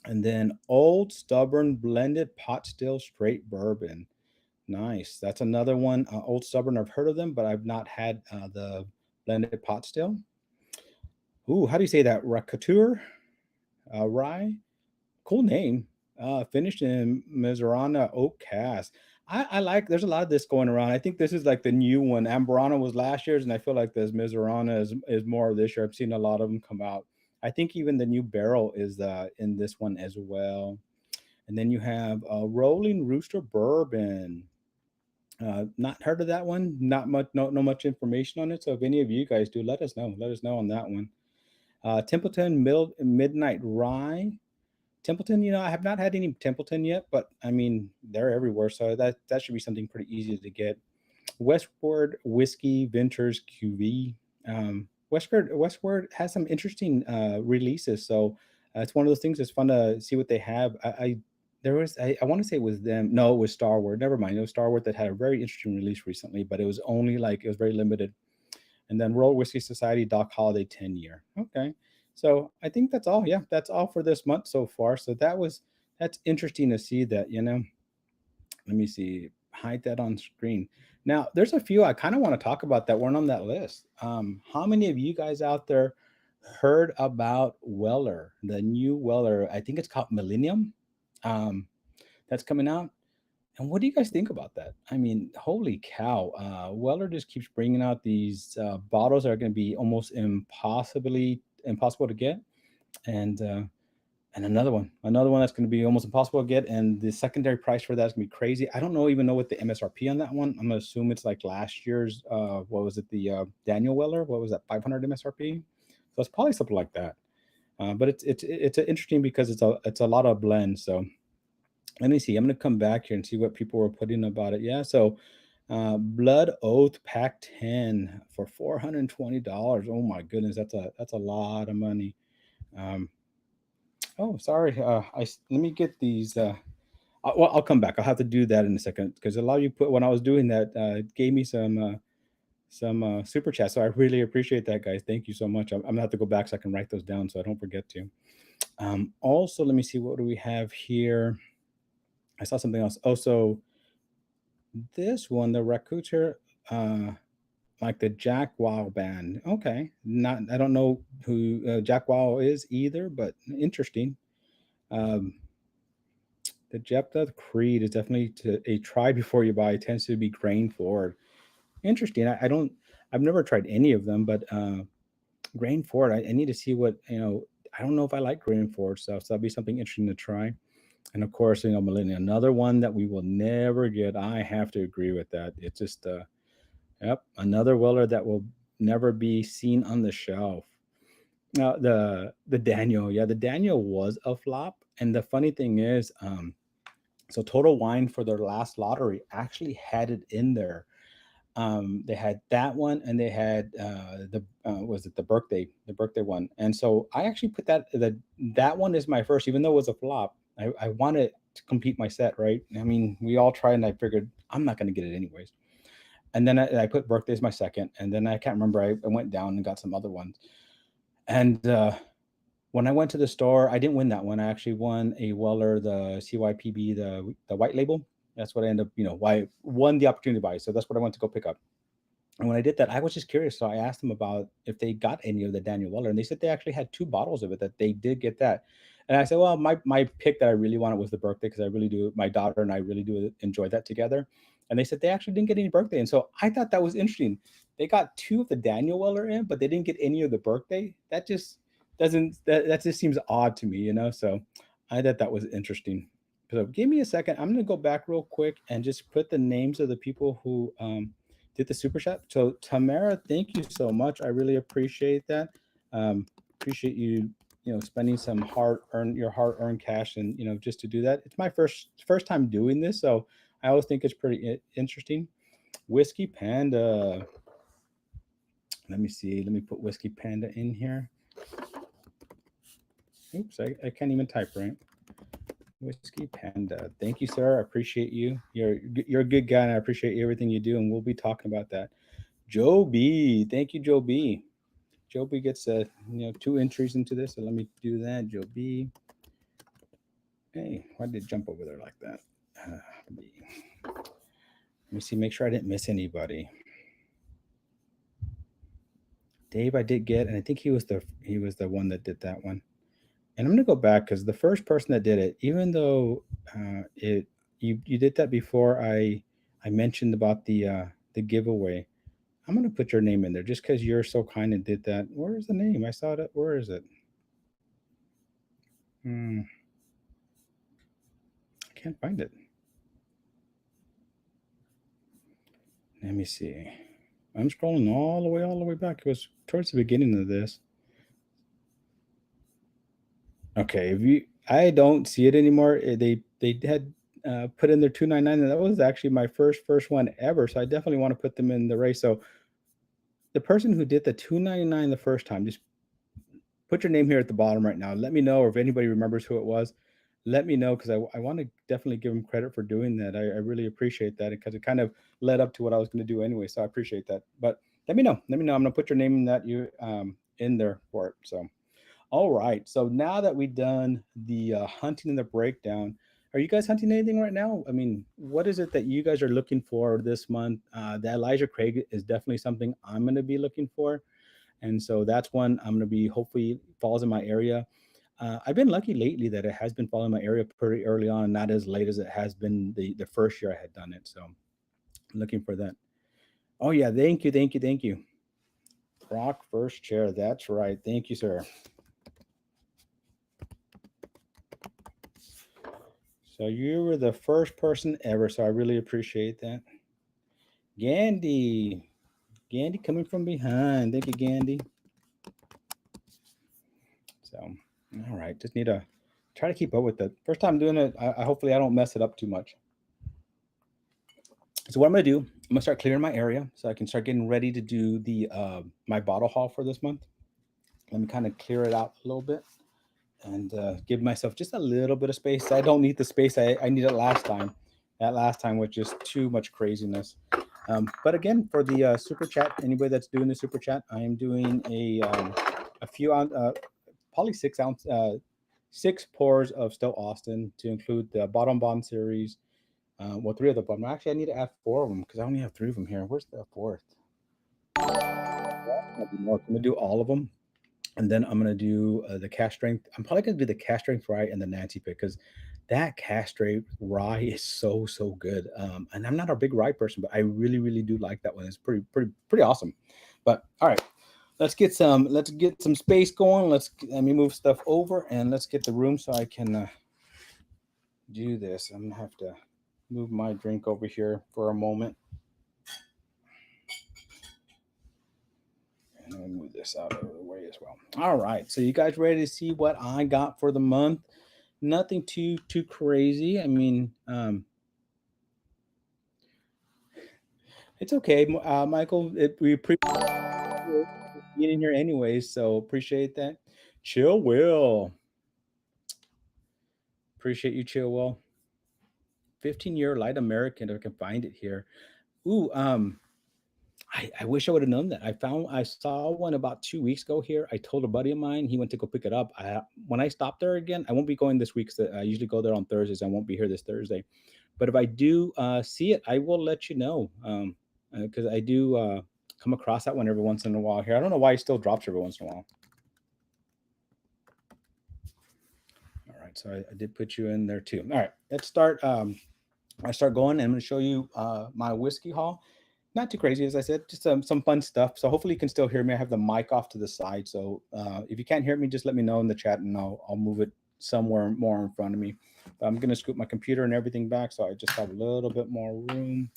And then Old Stubborn blended pot still straight bourbon. Nice. That's another one. Old Stubborn, I've heard of them, but I've not had the blended pot still. Ooh, how do you say that? Rakatur rye. Cool name. Finished in Mizorana Oak Cast. I like, there's a lot of this going around. I think this is like the new one. Amberana was last year's, and I feel like this Mizorana is more of this year. I've seen a lot of them come out. I think even the new barrel is in this one as well. And then you have Rolling Rooster Bourbon. Not heard of that one. Not much, no much information on it. So if any of you guys do, let us know. Let us know on that one. Templeton Midnight Rye. Templeton, I have not had any Templeton yet, but I mean they're everywhere, so that should be something pretty easy to get. Westward Whiskey Ventures QV. Westward has some interesting releases, so it's one of those things that's fun to see what they have. I want to say it was them. No, it was Starward. Never mind. It was Starward that had a very interesting release recently, but it was only it was very limited. And then Royal Whiskey Society Doc Holiday 10-year. Okay. So I think that's all. Yeah, that's all for this month so far. So that's interesting to see that. Let me see. Hide that on screen. Now, there's a few I kind of want to talk about that weren't on that list. How many of you guys out there heard about Weller, the new Weller? I think it's called Millennium. Um, that's coming out. And what do you guys think about that? I mean, holy cow! Weller just keeps bringing out these bottles that are going to be almost impossible to get, and another one that's going to be almost impossible to get, and the secondary price for that is going to be crazy. I don't even know what the MSRP on that one. I'm going to assume it's like last year's. What was it? The Daniel Weller. What was that? 500 MSRP. So it's probably something like that. But it's interesting because it's a lot of blends. So let me see. I'm going to come back here and see what people were putting about it. Yeah. So Blood Oath Pack 10 for $420. Oh my goodness, that's a lot of money. Um, oh, sorry. Let me get these. Well, I'll come back. I'll have to do that in a second because a lot of you put when I was doing that, it gave me some super chats. So I really appreciate that, guys. Thank you so much. I'm gonna have to go back so I can write those down so I don't forget to. Also, let me see what do we have here. I saw something else. Also, this one, the Rakuter, like the Jack Wow band. Okay, not I don't know who Jack Wow is either, but interesting. Um, the Jepta Creed is definitely a try before you buy. It tends to be grain forward. Interesting. I don't. I've never tried any of them, but grain forward. I need to see what you know. I don't know if I like grain forward stuff, so that'll be something interesting to try. And of course, Millennium, another one that we will never get. I have to agree with that. It's just, yep, another Weller that will never be seen on the shelf. The Daniel, yeah, the Daniel was a flop. And the funny thing is, so Total Wine for their last lottery actually had it in there. They had that one, and they had the was it the birthday one. And so I actually put that one is my first, even though it was a flop. I wanted to complete my set, right? I mean, we all tried, and I figured I'm not going to get it anyways. And then I put birthday as my second, and then I can't remember. I went down and got some other ones. And when I went to the store, I didn't win that one. I actually won a Weller, the CYPB, the white label. That's what I ended up, why I won the opportunity to buy. So that's what I went to go pick up. And when I did that, I was just curious. So I asked them about if they got any of the Daniel Weller, and they said they actually had two bottles of it, that they did get that. And I said, well, my pick that I really wanted was the birthday, because I really do. My daughter and I really do enjoy that together. And they said they actually didn't get any birthday. And so I thought that was interesting. They got two of the Daniel Weller in, but they didn't get any of the birthday. That just that just seems odd to me. So I thought that was interesting. So give me a second. I'm gonna go back real quick and just put the names of the people who did the super chat. So Tamara, thank you so much. I really appreciate that. Appreciate you spending some hard earned cash, and just to do that. It's my first time doing this, so I always think it's pretty interesting. Whiskey Panda. Let me see. Let me put Whiskey Panda in here. Oops, I can't even type right. Whiskey Panda. Thank you, sir. I appreciate you. You're a good guy, and I appreciate everything you do, and we'll be talking about that. Joe B. Thank you, Joe B. Joe B gets 2 entries into this, so let me do that. Joe B. Hey, why did it jump over there like that? B. Let me see. Make sure I didn't miss anybody. Dave, I did get, and I think he was the one that did that one. And I'm gonna go back because the first person that did it, even though you did that before I mentioned about the giveaway, I'm gonna put your name in there just because you're so kind and did that. Where is the name? I saw it. Where is it? I can't find it. Let me see. I'm scrolling all the way back. It was towards the beginning of this. Okay, I don't see it anymore. They had put in their 299, and that was actually my first one ever. So I definitely want to put them in the race. So the person who did the 299 the first time, just put your name here at the bottom right now. Let me know, or if anybody remembers who it was, let me know, because I want to definitely give them credit for doing that. I really appreciate that, because it kind of led up to what I was going to do anyway. So I appreciate that. But let me know. Let me know. I'm going to put your name in that in there for it. So all right. So now that we've done the hunting and the breakdown, Are you guys hunting anything right now? I mean, what is it that you guys are looking for this month? The Elijah Craig is definitely something I'm going to be looking for. And so that's one I'm going to be hopefully falls in my area. I've been lucky lately that it has been falling in my area pretty early on, not as late as it has been the first year I had done it. So I'm looking for that. Oh yeah, thank you, thank you, thank you. Rock first chair. That's right. Thank you, sir. So you were the first person ever, so I really appreciate that. Gandhi. Gandhi coming from behind. Thank you, Gandhi. So, all right. Just need to try to keep up with it. First time doing it. I hopefully I don't mess it up too much. So what I'm gonna do, I'm gonna start clearing my area so I can start getting ready to do the my bottle haul for this month. Let me kind of clear it out a little bit and give myself just a little bit of space. I don't need the space I needed last time. That last time was just too much craziness. But again, for the super chat, anybody that's doing the super chat, I am doing a few ounce, probably 6 ounce, 6 pours of Still Austin to include the Bottom Bond series. Well, 3 of the bottom. Actually, I need to add 4 of them because I only have 3 of them here. Where's the 4th? I'm gonna do all of them, and then I'm gonna do the cash strength. I'm probably gonna do the cash strength rye and the Nancy pick because that cash strength rye is so good. And I'm not a big rye person, but I really do like that one. It's pretty awesome. But all right, let's get some space going. Let me move stuff over and let's get the room so I can do this. I'm gonna have to move my drink over here for a moment. And I'll move this out of the way as well. All right. So you guys ready to see what I got for the month? Nothing too crazy. I mean, it's okay, Michael. We appreciate being in here anyways, so appreciate that. Chill Will. Appreciate you, Chill Will. 15-year light American, if I can find it here. Ooh, I wish I would have known that. I saw one about 2 weeks ago here. I told a buddy of mine, he went to go pick it up. When I stop there again, I won't be going this week. So I usually go there on Thursdays. I won't be here this Thursday. But if I do see it, I will let you know. Because I do come across that one every once in a while here. I don't know why it still drops every once in a while. All right, so I did put you in there too. All right, let's start. I start going, and I'm going to show you my whiskey haul. Not too crazy, as I said, just some fun stuff. So hopefully you can still hear me. I have the mic off to the side. So if you can't hear me, just let me know in the chat and I'll move it somewhere more in front of me. But I'm going to scoop my computer and everything back so I just have a little bit more room.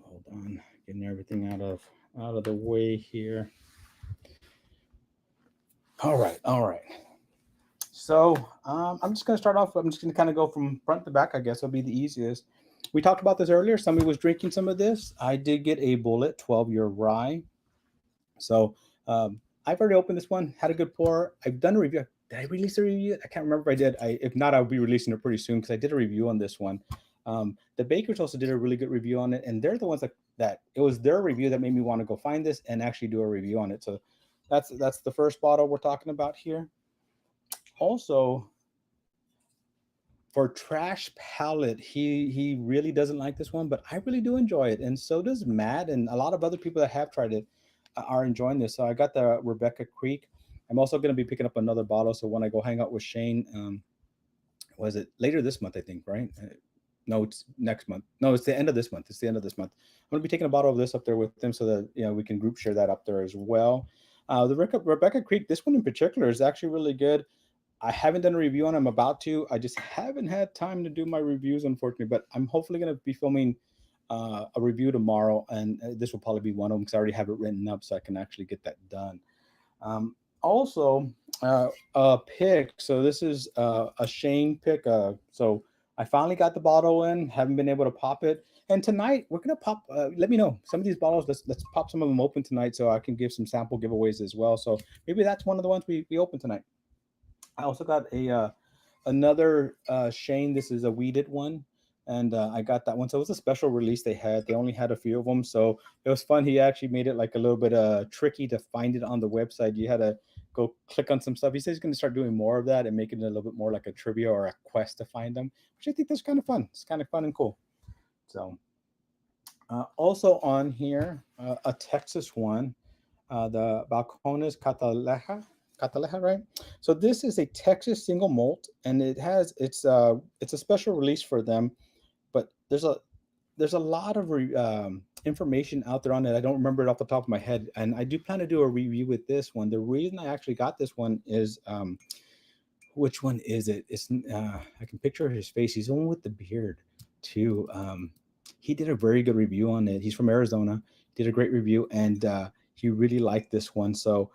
Hold on, getting everything out of the way here. All right. So I'm just going to start off. I'm just going to kind of go from front to back. I guess it'll be the easiest. We talked about this earlier. Somebody was drinking some of this. I did get a Bullet 12-year rye. So I've already opened this one. Had a good pour. I've done a review. Did I release a review? I can't remember if I did. If not, I'll be releasing it pretty soon because I did a review on this one. The bakers also did a really good review on it, and they're the ones that it was their review that made me want to go find this and actually do a review on it. So that's the first bottle we're talking about here. Also, for Trash Palette, he really doesn't like this one, but I really do enjoy it, and so does Matt, and a lot of other people that have tried it are enjoying this. So I got the Rebecca Creek. I'm also going to be picking up another bottle. So when I go hang out with Shane, was it later this month? I think, right? No, it's next month. No, it's the end of this month. It's the end of this month. I'm going to be taking a bottle of this up there with them so that we can group share that up there as well. The Rebecca Creek, this one in particular is actually really good. I haven't done a review on it. I'm about to. I just haven't had time to do my reviews, unfortunately. But I'm hopefully going to be filming a review tomorrow, and this will probably be one of them because I already have it written up, so I can actually get that done. Also, a pick. So this is a Shane pick. So I finally got the bottle in. Haven't been able to pop it. And tonight we're gonna pop. Let me know some of these bottles. Let's pop some of them open tonight, so I can give some sample giveaways as well. So maybe that's one of the ones we open tonight. I also got another Shane. This is a weeded one, and I got that one. So it was a special release they had. They only had a few of them, so it was fun. He actually made it like a little bit tricky to find it on the website. You had to go click on some stuff. He says he's going to start doing more of that and making it a little bit more like a trivia or a quest to find them, which I think that's kind of fun. It's kind of fun and cool. So also on here, a Texas one, the Balcones Cataleja, right? So this is a Texas single malt, and it's a special release for them. But there's a lot of information out there on it. I don't remember it off the top of my head, and I do plan to do a review with this one. The reason I actually got this one is, which one is it? It's I can picture his face. He's the one with the beard too. He did a very good review on it. He's from Arizona. Did a great review, and he really liked this one. So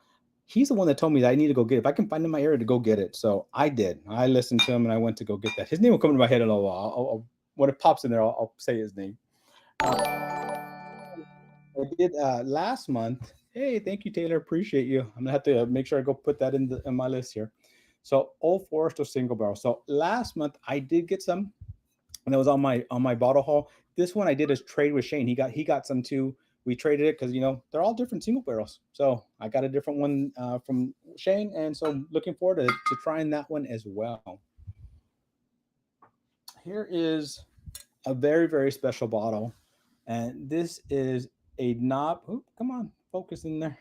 he's the one that told me that I need to go get it. If I can find it in my area to go get it. So I did. I listened to him and I went to go get that. His name will come to my head in a while. When it pops in there, I'll say his name. I did last month. Hey, thank you, Taylor. Appreciate you. I'm gonna have to make sure I go put that in my list here. So Old Forester single barrel. So last month I did get some, and it was on my bottle haul. This one I did is trade with Shane. He got some too. We traded it because they're all different single barrels. So I got a different one from Shane, and so looking forward to trying that one as well. Here is a very, very special bottle, and this is a knob. Oh, come on, focus in there.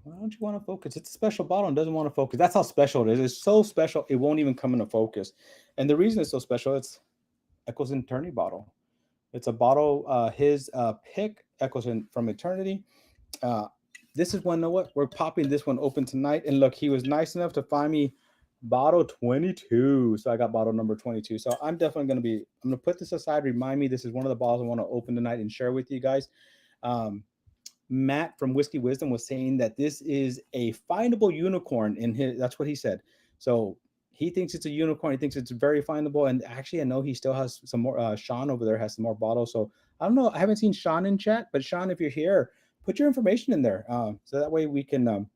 Why don't you want to focus? It's a special bottle and doesn't want to focus. That's how special it is. It's so special it won't even come into focus. And the reason it's so special, it's Echoes in Eternity bottle. It's a bottle, his pick, Echoes from Eternity. This is one, know what? We're popping this one open tonight. And look, he was nice enough to find me bottle 22. So I got bottle number 22. So I'm definitely going to put this aside. Remind me, this is one of the bottles I want to open tonight and share with you guys. Matt from Whiskey Wisdom was saying that this is a findable unicorn that's what he said. So he thinks it's a unicorn. He thinks it's very findable. And actually, I know he still has some more. Sean over there has some more bottles. So I don't know. I haven't seen Sean in chat, but Sean, if you're here, put your information in there. So that way you can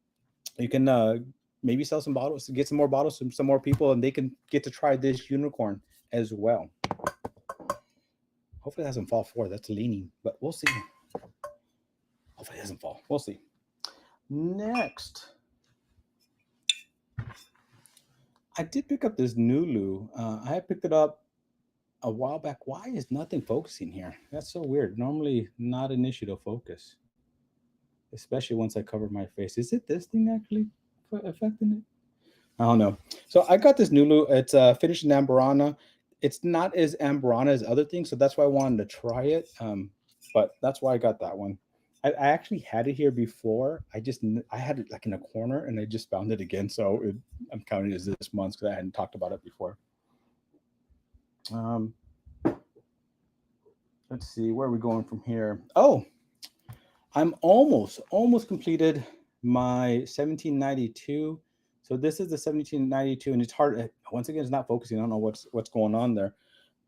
maybe sell some bottles, get some more bottles from some more people, and they can get to try this unicorn as well. Hopefully it doesn't fall forward. That's leaning, but we'll see. Hopefully it doesn't fall. We'll see. Next, I did pick up this Nulu. I had picked it up a while back. Why is nothing focusing here? That's so weird. Normally not an issue to focus, especially once I cover my face. Is it this thing actually affecting it? I don't know. So I got this Nulu. It's finished in Amburana. It's not as Amburana as other things, so that's why I wanted to try it. But that's why I got that one. I actually had it here before. I had it like in a corner, and I just found it again. So I'm counting it as this month because I hadn't talked about it before. Let's see, where are we going from here? Oh, I'm almost completed my 1792. So this is the 1792, and it's hard. Once again, it's not focusing. I don't know what's going on there,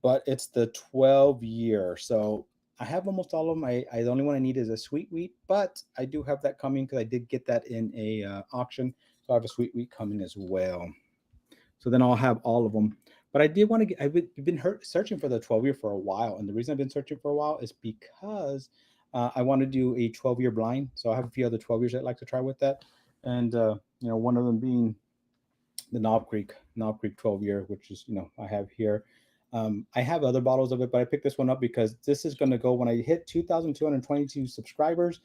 but it's the 12 year. So I have almost all of them. The only one I need is a sweet wheat, but I do have that coming because I did get that in a auction. So I have a sweet wheat coming as well. So then I'll have all of them. But I did want to get, I've been searching for the 12 year for a while. And the reason I've been searching for a while is because I want to do a 12-year blind. So I have a few other 12 years I'd like to try with that. And, one of them being the Knob Creek 12 year, which is, I have here. I have other bottles of it, but I picked this one up because this is going to go when I hit 2,222 subscribers.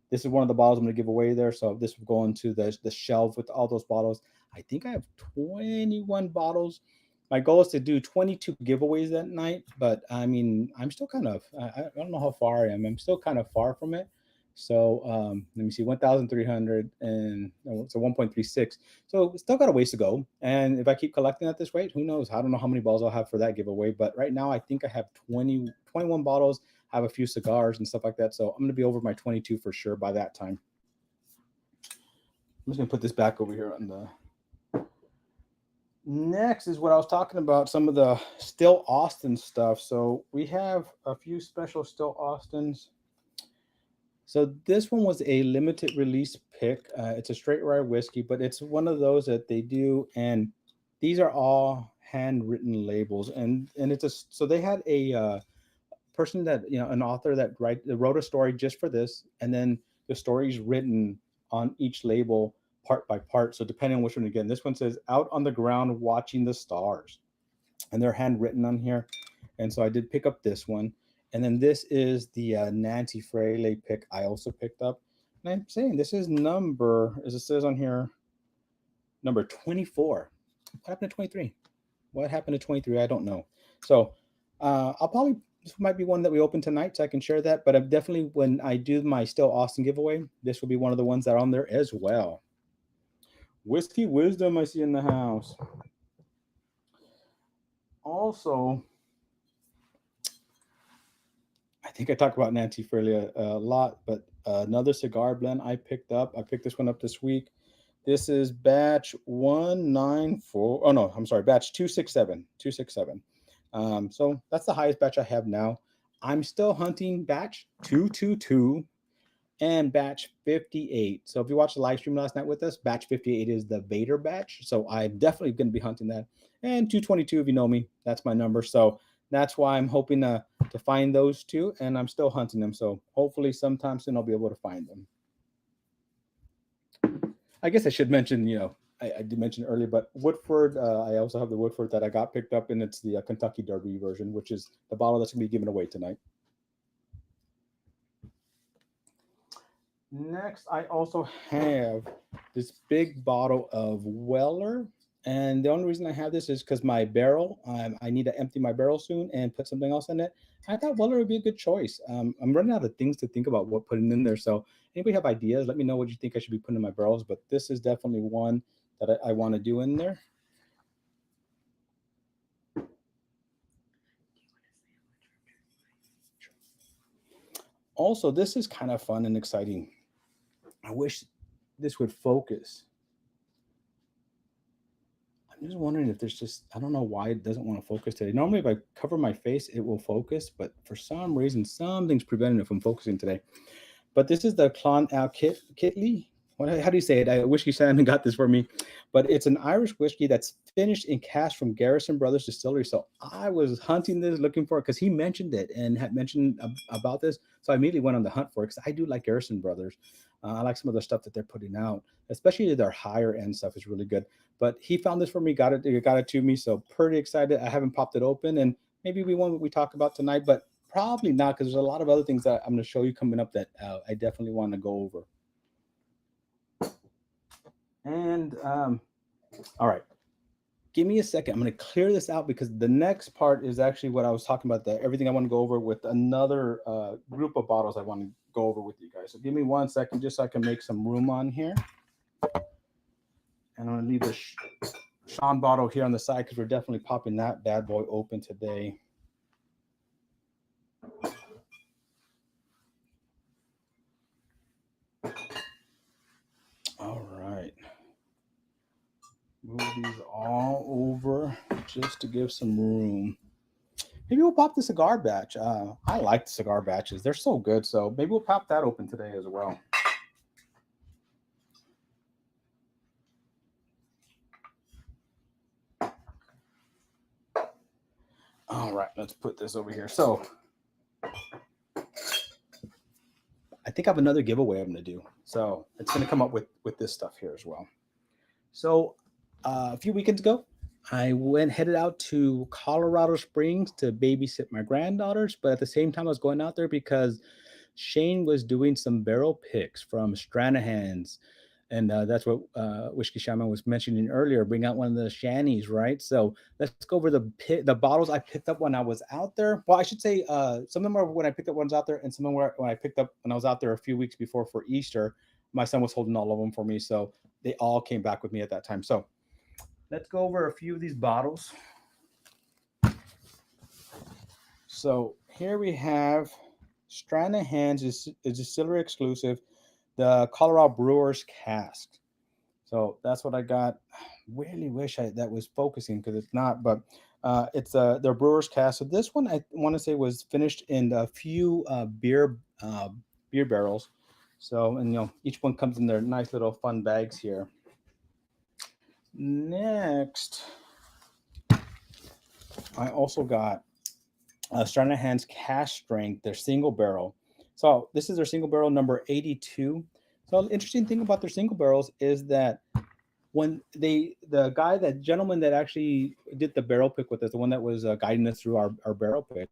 This is one of the bottles I'm going to give away there. So this will go into the shelf with all those bottles. I think I have 21 bottles. My goal is to do 22 giveaways that night, but I mean, I'm still kind of, I don't know how far I am. I'm still kind of far from it. So let me see, 1,300 and so 1.36. So still got a ways to go. And if I keep collecting at this rate, who knows? I don't know how many bottles I'll have for that giveaway. But right now, I think I have 21 bottles. I have a few cigars and stuff like that. So I'm going to be over my 22 for sure by that time. I'm just going to put this back over here on the... Next is what I was talking about, some of the Still Austin stuff. So we have a few special Still Austins. So this one was a limited release pick. It's a straight rye whiskey, but it's one of those that they do, and these are all handwritten labels. And it's so they had a person that, an author that wrote a story just for this, and then the story's written on each label part by part. So depending on which one, again, this one says out on the ground watching the stars, and they're handwritten on here. And so I did pick up this one. And then this is the Nancy Fraley pick I also picked up. And I'm saying this is number, as it says on here, number 24. What happened to 23? What happened to 23? I don't know. So I'll probably, this might be one that we open tonight so I can share that. But I'm definitely, when I do my Still Austin giveaway, this will be one of the ones that are on there as well. Whiskey Wisdom I see in the house. Also, I think I talk about Nancy Fraley a lot, but another cigar blend I picked up. I picked this one up this week. This is batch 194. Oh, no, I'm sorry, batch 267. 267. So that's the highest batch I have now. I'm still hunting batch 222 and batch 58. So if you watched the live stream last night with us, batch 58 is the Vader batch. So I'm definitely going to be hunting that. And 222, if you know me, that's my number. So that's why I'm hoping to find those two, and I'm still hunting them. So hopefully sometime soon I'll be able to find them. I guess I should mention, I did mention earlier, but Woodford, I also have the Woodford that I got picked up, and it's the Kentucky Derby version, which is the bottle that's going to be given away tonight. Next, I also have this big bottle of Weller. And the only reason I have this is because my barrel, I need to empty my barrel soon and put something else in it. I thought Weller would be a good choice. I'm running out of things to think about what putting in there. So anybody have ideas, let me know what you think I should be putting in my barrels. But this is definitely one that I want to do in there. Also, this is kind of fun and exciting. I wish this would focus. I'm just wondering if there's just, I don't know why it doesn't want to focus today. Normally, if I cover my face, it will focus, but for some reason, something's preventing it from focusing today. But this is the Clon Al Kitley. How do you say it? I wish Simon got this for me. But it's an Irish whiskey that's finished in cask from Garrison Brothers Distillery. So I was hunting this, looking for it, because he mentioned it and had mentioned about this. So I immediately went on the hunt for it, because I do like Garrison Brothers. I like some of the stuff that they're putting out, especially their higher end stuff is really good. But he found this for me, got it to me. So pretty excited. I haven't popped it open, and maybe we talk about tonight, but probably not, because there's a lot of other things that I'm going to show you coming up that I definitely want to go over. And all right, give me a second. I'm going to clear this out, because the next part is actually what I was talking about, everything I want to go over with another group of bottles I want to go over with you guys. So give me 1 second just so I can make some room on here. And I'm going to leave the Sean bottle here on the side, because we're definitely popping that bad boy open today. All right. Move these all over just to give some room. Maybe we'll pop the cigar batch. I like the cigar batches. They're so good. So maybe we'll pop that open today as well. All right, let's put this over here. So I think I have another giveaway I'm going to do. So it's going to come up with this stuff here as well. So a few weekends ago, I headed out to Colorado Springs to babysit my granddaughters. But at the same time, I was going out there because Shane was doing some barrel picks from Stranahan's. And that's what Whiskey Shaman was mentioning earlier. Bring out one of the shanties, right? So let's go over the bottles I picked up when I was out there. Well, I should say some of them are when I picked up ones out there, and some of them were when I picked up when I was out there a few weeks before for Easter. My son was holding all of them for me, so they all came back with me at that time. So let's go over a few of these bottles. So here we have Stranahan's is a distillery exclusive, the Colorado Brewers cask. So that's what I got. Really wish that was focusing, because it's not, but it's their Brewers cask. So this one I want to say was finished in a few beer barrels. So, and each one comes in their nice little fun bags here. Next, I also got Stranahan's Cask Strength, their single barrel. So this is their single barrel number 82. So the interesting thing about their single barrels is that when the gentleman that actually did the barrel pick with us, the one that was guiding us through our barrel pick,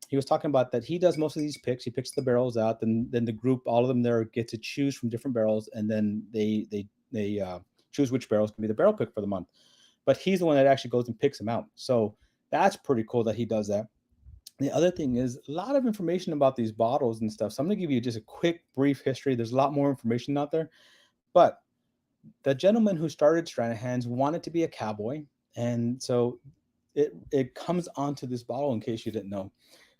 he was talking about that he does most of these picks. He picks the barrels out, then the group, all of them there, get to choose from different barrels, and then they choose which barrels can be the barrel pick for the month. But he's the one that actually goes and picks them out. So that's pretty cool that he does that. The other thing is a lot of information about these bottles and stuff. So I'm going to give you just a quick, brief history. There's a lot more information out there, but the gentleman who started Stranahan's wanted to be a cowboy, and so it comes onto this bottle in case you didn't know.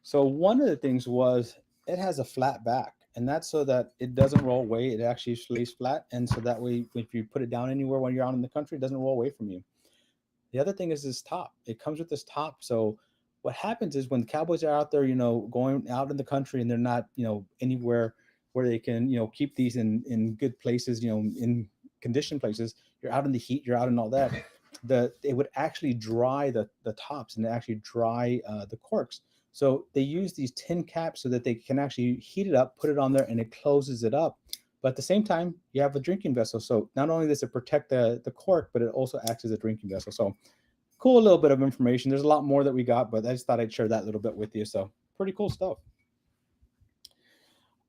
So one of the things was it has a flat back, and that's so that it doesn't roll away. It actually lays flat, and so that way, if you put it down anywhere when you're out in the country, it doesn't roll away from you. The other thing is this top. It comes with this top. So what happens is when the cowboys are out there, going out in the country and they're not, anywhere where they can, keep these in good places, in conditioned places, you're out in the heat, you're out in all that. It would actually dry the tops and actually dry the corks. So they use these tin caps so that they can actually heat it up, put it on there, and it closes it up. But at the same time, you have a drinking vessel. So not only does it protect the cork, but it also acts as a drinking vessel. So cool little bit of information. There's a lot more that we got, but I just thought I'd share that little bit with you. So pretty cool stuff.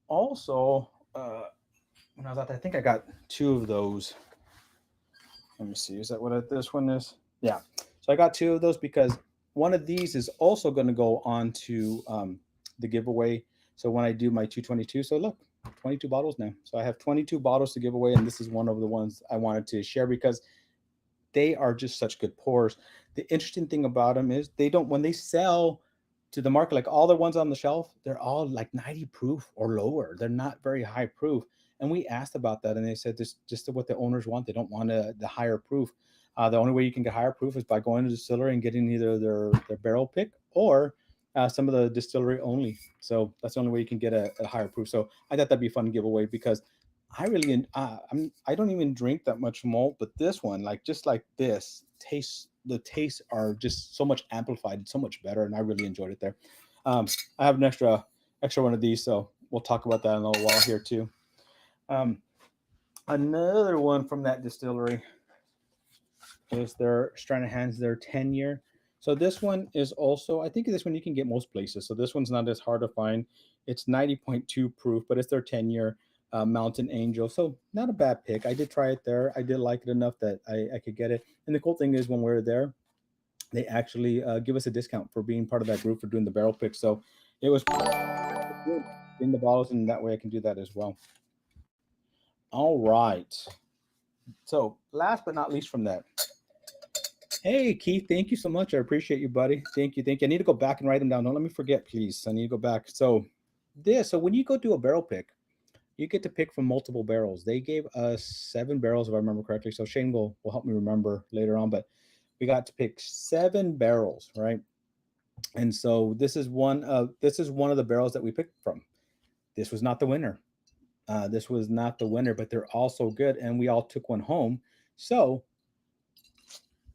Also, when I was out there, I think I got two of those. Let me see. Is that what this one is? Yeah. So I got two of those because one of these is also going to go on to the giveaway. So when I do my 222, so look, 22 bottles now. So I have 22 bottles to give away, and this is one of the ones I wanted to share because they are just such good pours. The interesting thing about them is when they sell to the market, like all the ones on the shelf, they're all like 90 proof or lower. They're not very high proof. And we asked about that, and they said this just what the owners want. They don't want the higher proof. The only way you can get higher proof is by going to the distillery and getting either their barrel pick or some of the distillery only. So that's the only way you can get a higher proof. So I thought that'd be fun to give away because I really I don't even drink that much malt, but this one, like just like this, the tastes are just so much amplified, so much better, and I really enjoyed it there. I have an extra one of these, so we'll talk about that in a little while here too. Another one from that distillery is their Stranahan's, their 10-year. So this one is also, I think this one you can get most places. So this one's not as hard to find. It's 90.2 proof, but it's their 10-year Mountain Angel. So not a bad pick. I did try it there. I did like it enough that I could get it. And the cool thing is when we're there, they actually give us a discount for being part of that group for doing the barrel pick. So it was in the bottles, and that way I can do that as well. All right. So last but not least from that, hey, Keith, thank you so much. I appreciate you, buddy. Thank you. I need to go back and write them down. Don't let me forget, please. I need to go back. So when you go do a barrel pick, you get to pick from multiple barrels. They gave us 7 barrels, if I remember correctly. So Shane will help me remember later on, but we got to pick 7 barrels, right? And so this is one of the barrels that we picked from. This was not the winner. But they're all so good, and we all took one home. So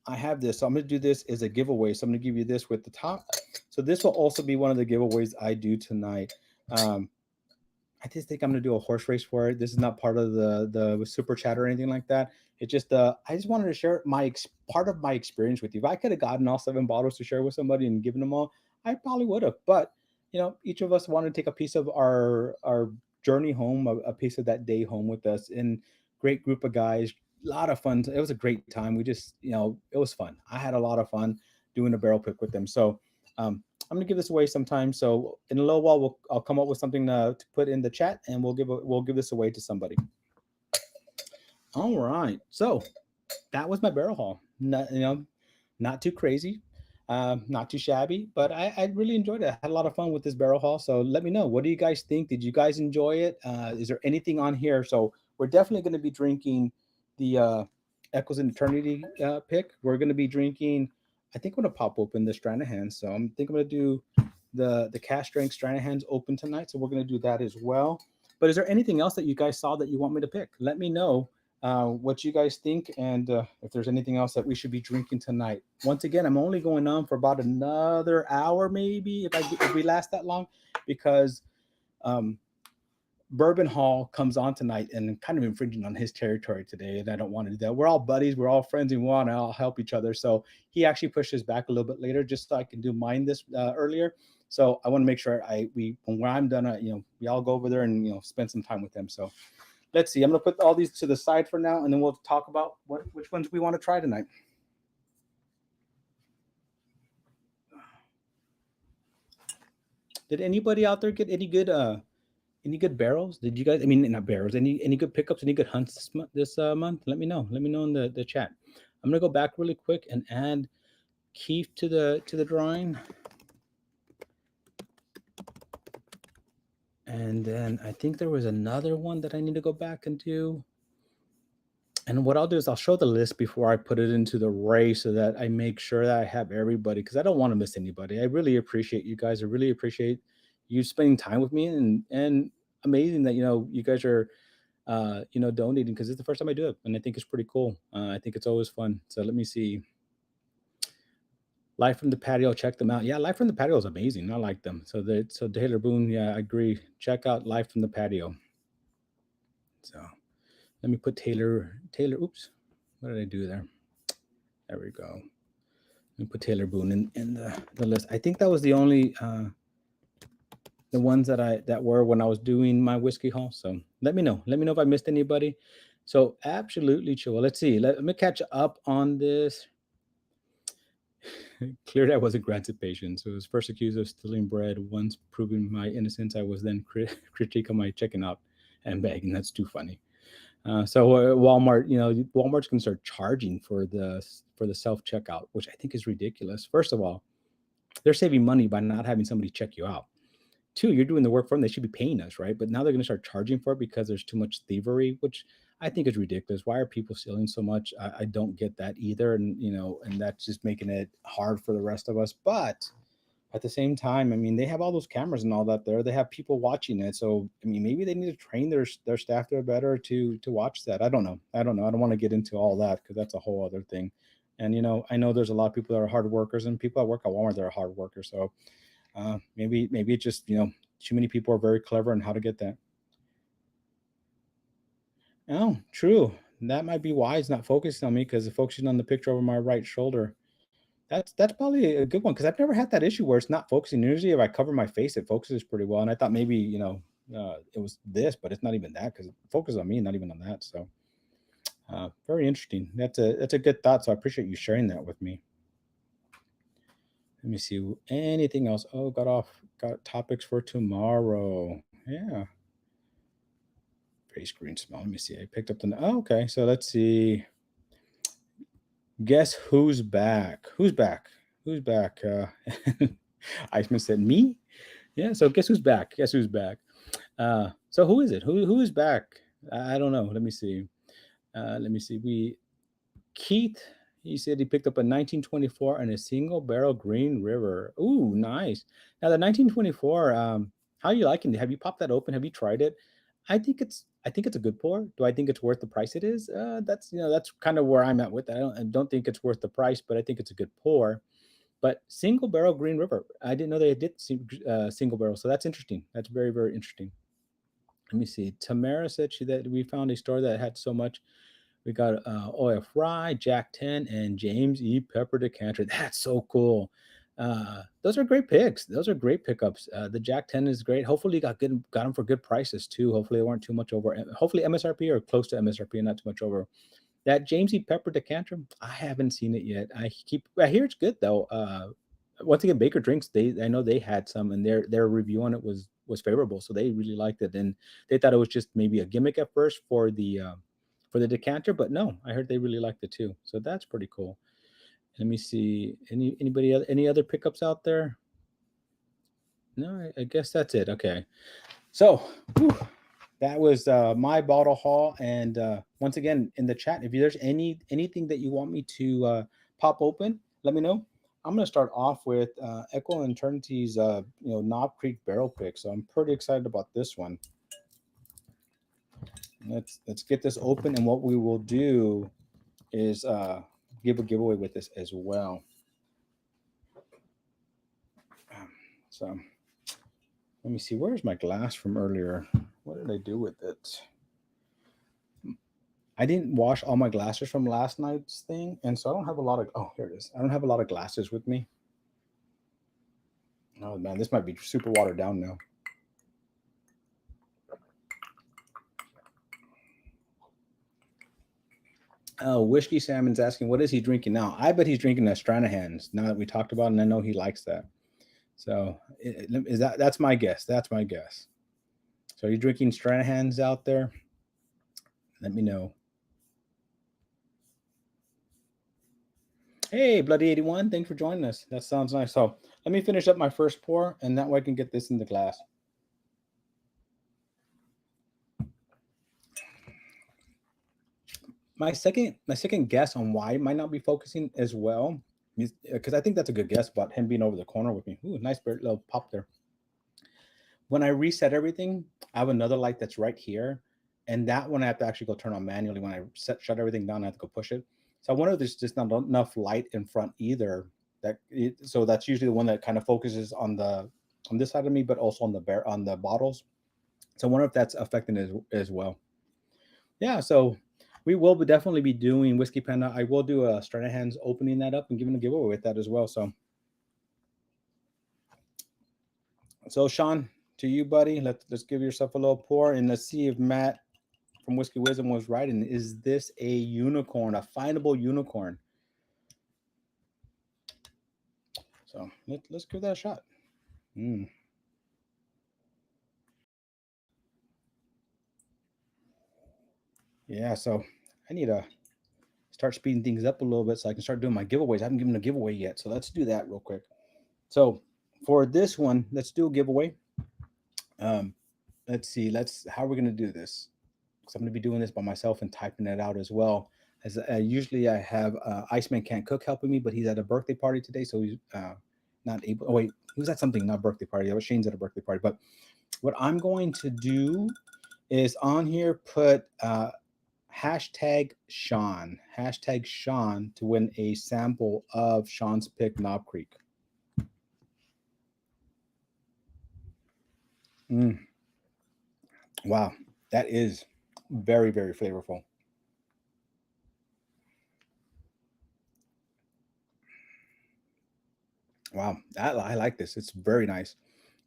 I have this. So I'm going to do this as a giveaway. So I'm going to give you this with the top. So this will also be one of the giveaways I do tonight. I just think I'm going to do a horse race for it. This is not part of the super chat or anything like that. It's just I just wanted to share part of my experience with you. If I could have gotten all 7 bottles to share with somebody and given them all, I probably would have. But each of us wanted to take a piece of our journey home, a piece of that day home with us. And great group of guys, a lot of fun. It was a great time. We just it was fun. I had a lot of fun doing a barrel pick with them. So I'm going to give this away sometime. So in a little while, I'll come up with something to put in the chat, and we'll give this away to somebody. All right. So that was my barrel haul. Not too crazy, not too shabby, but I really enjoyed it. I had a lot of fun with this barrel haul. So let me know. What do you guys think? Did you guys enjoy it? Is there anything on here? So we're definitely going to be drinking the Echoes in Eternity pick. We're going to be drinking, I think I'm going to pop open the Stranahan's. So I think I'm going to do the cask strength Stranahan's open tonight. So we're going to do that as well. But is there anything else that you guys saw that you want me to pick? Let me know what you guys think, and if there's anything else that we should be drinking tonight. Once again, I'm only going on for about another hour, maybe if we last that long, because Bourbon Hall comes on tonight and kind of infringing on his territory today, and I don't want to do that. We're all buddies, we're all friends, and we want to all help each other. So he actually pushes back a little bit later, just so I can do mine this earlier. So I want to make sure when I'm done, we all go over there and spend some time with them. So let's see. I'm gonna put all these to the side for now, and then we'll talk about which ones we want to try tonight. Did anybody out there get any good barrels? Did you guys? I mean, not barrels. Any good pickups? Any good hunts this month? Let me know. Let me know in the chat. I'm gonna go back really quick and add Keith to the drawing, and then I think there was another one that I need to go back and do. And what I'll do is I'll show the list before I put it into the race, so that I make sure that I have everybody, because I don't want to miss anybody. I really appreciate you guys. I really appreciate you spending time with me, and amazing that you guys are donating, because it's the first time I do it, and I think it's pretty cool. I think it's always fun. So let me see. Live from the Patio, check them out. Yeah, Live from the Patio is amazing. I like them. So Taylor Boone, yeah, I agree. Check out Live from the Patio. So let me put Taylor. Oops, what did I do there? There we go. Let me put Taylor Boone in the list. I think that was the only the ones that were when I was doing my whiskey haul. So let me know if I missed anybody. So absolutely chill. Let's see. Let me catch up on this. Clearly, I wasn't granted patience. So I was first accused of stealing bread. Once proving my innocence, I was then critiqued on my checking out and begging. That's too funny. So Walmart, Walmart's going to start charging for the self checkout, which I think is ridiculous. First of all, they're saving money by not having somebody check you out. Two, you're doing the work for them. They should be paying us, right? But now they're going to start charging for it because there's too much thievery, which I think is ridiculous. Why are people stealing so much? I don't get that either. And that's just making it hard for the rest of us. But at the same time, I mean, they have all those cameras and all that there. They have people watching it. So, I mean, maybe they need to train their staff there better to watch that. I don't know. I don't want to get into all that, because that's a whole other thing. And, I know there's a lot of people that are hard workers, and people that work at Walmart that are hard workers. So maybe it's just, too many people are very clever in how to get that. Oh, true. That might be why it's not focusing on me, because it's focusing on the picture over my right shoulder. That's probably a good one, because I've never had that issue where it's not focusing. Usually if I cover my face, it focuses pretty well. And I thought maybe, it was this, but it's not even that, because it focuses on me, not even on that. So very interesting. That's a good thought. So I appreciate you sharing that with me. Let me see. Anything else? Oh, got topics for tomorrow. Yeah. Face green smell. Let me see. I picked up okay. So let's see. Guess who's back? Who's back? Iceman said me. Yeah. So guess who's back? So who is it? Who is back? I don't know. Let me see. Keith. He said he picked up a 1924 and a single barrel Green River. Ooh, nice. Now the 1924. How are you liking it? Have you popped that open? Have you tried it? I think it's a good pour. Do I think it's worth the price it is? That's kind of where I'm at with it. I don't think it's worth the price, but I think it's a good pour. But single barrel Green River, I didn't know they did single barrel, so that's interesting. That's very, very interesting. Let me see. Tamara said that we found a store that had so much. We got Oil Fry, Jack 10, and James E. Pepper decanter. That's so cool. Those are great picks. Those are great pickups. The Jack 10 is great. Hopefully, got them for good prices too. Hopefully, they weren't too much over. Hopefully, MSRP or close to MSRP, and not too much over. That James E. Pepper decanter, I haven't seen it yet. I hear it's good though. Once again, Baker Drinks, I know they had some, and their review on it was favorable, so they really liked it, and they thought it was just maybe a gimmick at first for the decanter, but no, I heard they really liked it too. So that's pretty cool. Let me see. Any other pickups out there? No, I guess that's it. Okay. So that was my bottle haul. And once again, in the chat, if there's anything that you want me to pop open, let me know. I'm going to start off with Echo and Eternity's Knob Creek barrel pick. So I'm pretty excited about this one. Let's get this open, and what we will do is give a giveaway with this as well. So let me see, where's my glass from earlier? What did I do with it? I didn't wash all my glasses from last night's thing, and so I don't have a lot of. Oh, here it is. I don't have a lot of glasses with me. Oh man, this might be super watered down now. Oh, Whiskey Salmon's asking, what is he drinking now? I bet he's drinking a Stranahan's now that we talked about it, and I know he likes that. So is that's my guess. That's my guess. So are you drinking Stranahan's out there? Let me know. Hey, Bloody 81, thanks for joining us. That sounds nice. So let me finish up my first pour, and that way I can get this in the glass. My second guess on why it might not be focusing as well, because I think that's a good guess about him being over the corner with me. Ooh, nice little pop there. When I reset everything, I have another light that's right here, and that one I have to actually go turn on manually. When I shut everything down, I have to go push it. So I wonder if there's just not enough light in front either. So that's usually the one that kind of focuses on this side of me, but also on the bottles. So I wonder if that's affecting it as well. Yeah, so we will definitely be doing Whiskey Panda. I will do a Stranahan's opening that up and giving a giveaway with that as well. So Sean, to you, buddy, let's give yourself a little pour, and let's see if Matt from Whiskey Wisdom was right. And is this a unicorn, a findable unicorn? So let's give that a shot. Yeah, so I need to start speeding things up a little bit so I can start doing my giveaways. I haven't given a giveaway yet, so let's do that real quick. So for this one, let's do a giveaway. Let's see. How are we going to do this? Because I'm going to be doing this by myself and typing it out as well. As usually I have Iceman Can't Cook helping me, but he's at a birthday party today, so he's not able. Oh wait, he was at something, not birthday party. I was Shane's at a birthday party. But what I'm going to do is on here put hashtag Sean to win a sample of Sean's Pick Knob Creek. Wow, that is very, very flavorful. Wow, I like this. It's very nice,